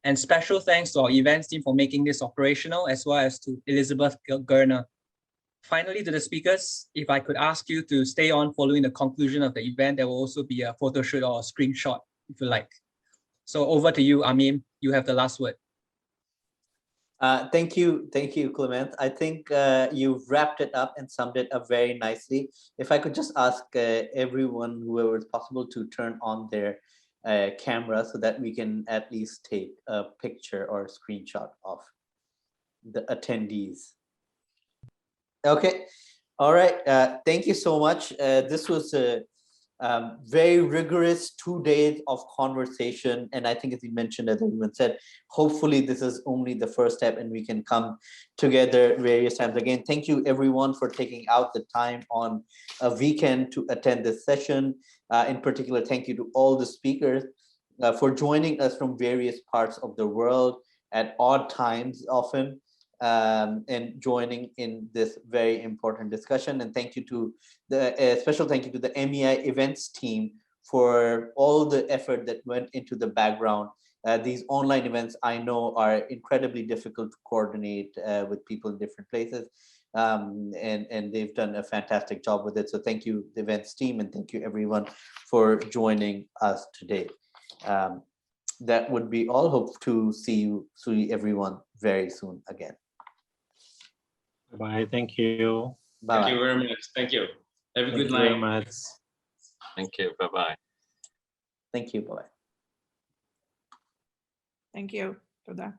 And special thanks to our events team for making this operational, as well as to Elizabeth Gerner. Finally, to the speakers, if I could ask you to stay on following the conclusion of the event, there will also be a photo shoot or a screenshot, if you like. So over to you, Amim. You have the last word. Thank you, Clement. I think you've wrapped it up and summed it up very nicely. If I could just ask everyone, whoever is possible, to turn on their camera so that we can at least take a picture or a screenshot of the attendees. Okay, all right. Thank you so much. This was a very rigorous 2 days of conversation. And I think, as you mentioned, as everyone said, hopefully this is only the first step and we can come together various times. Again, thank you everyone for taking out the time on a weekend to attend this session. In particular, thank you to all the speakers for joining us from various parts of the world at odd times often. And joining in this very important discussion. And thank you to a special thank you to the MEI events team for all the effort that went into the background. These online events, I know, are incredibly difficult to coordinate with people in different places. And they've done a fantastic job with it. So thank you, the events team, and thank you everyone for joining us today. That would be all. Hope to see everyone very soon again. Bye. Thank you. Bye. Thank you very much. Thank you. Have a good night. Thank you very much. Thank you. Bye-bye. Thank you. Bye. Thank you. Toda.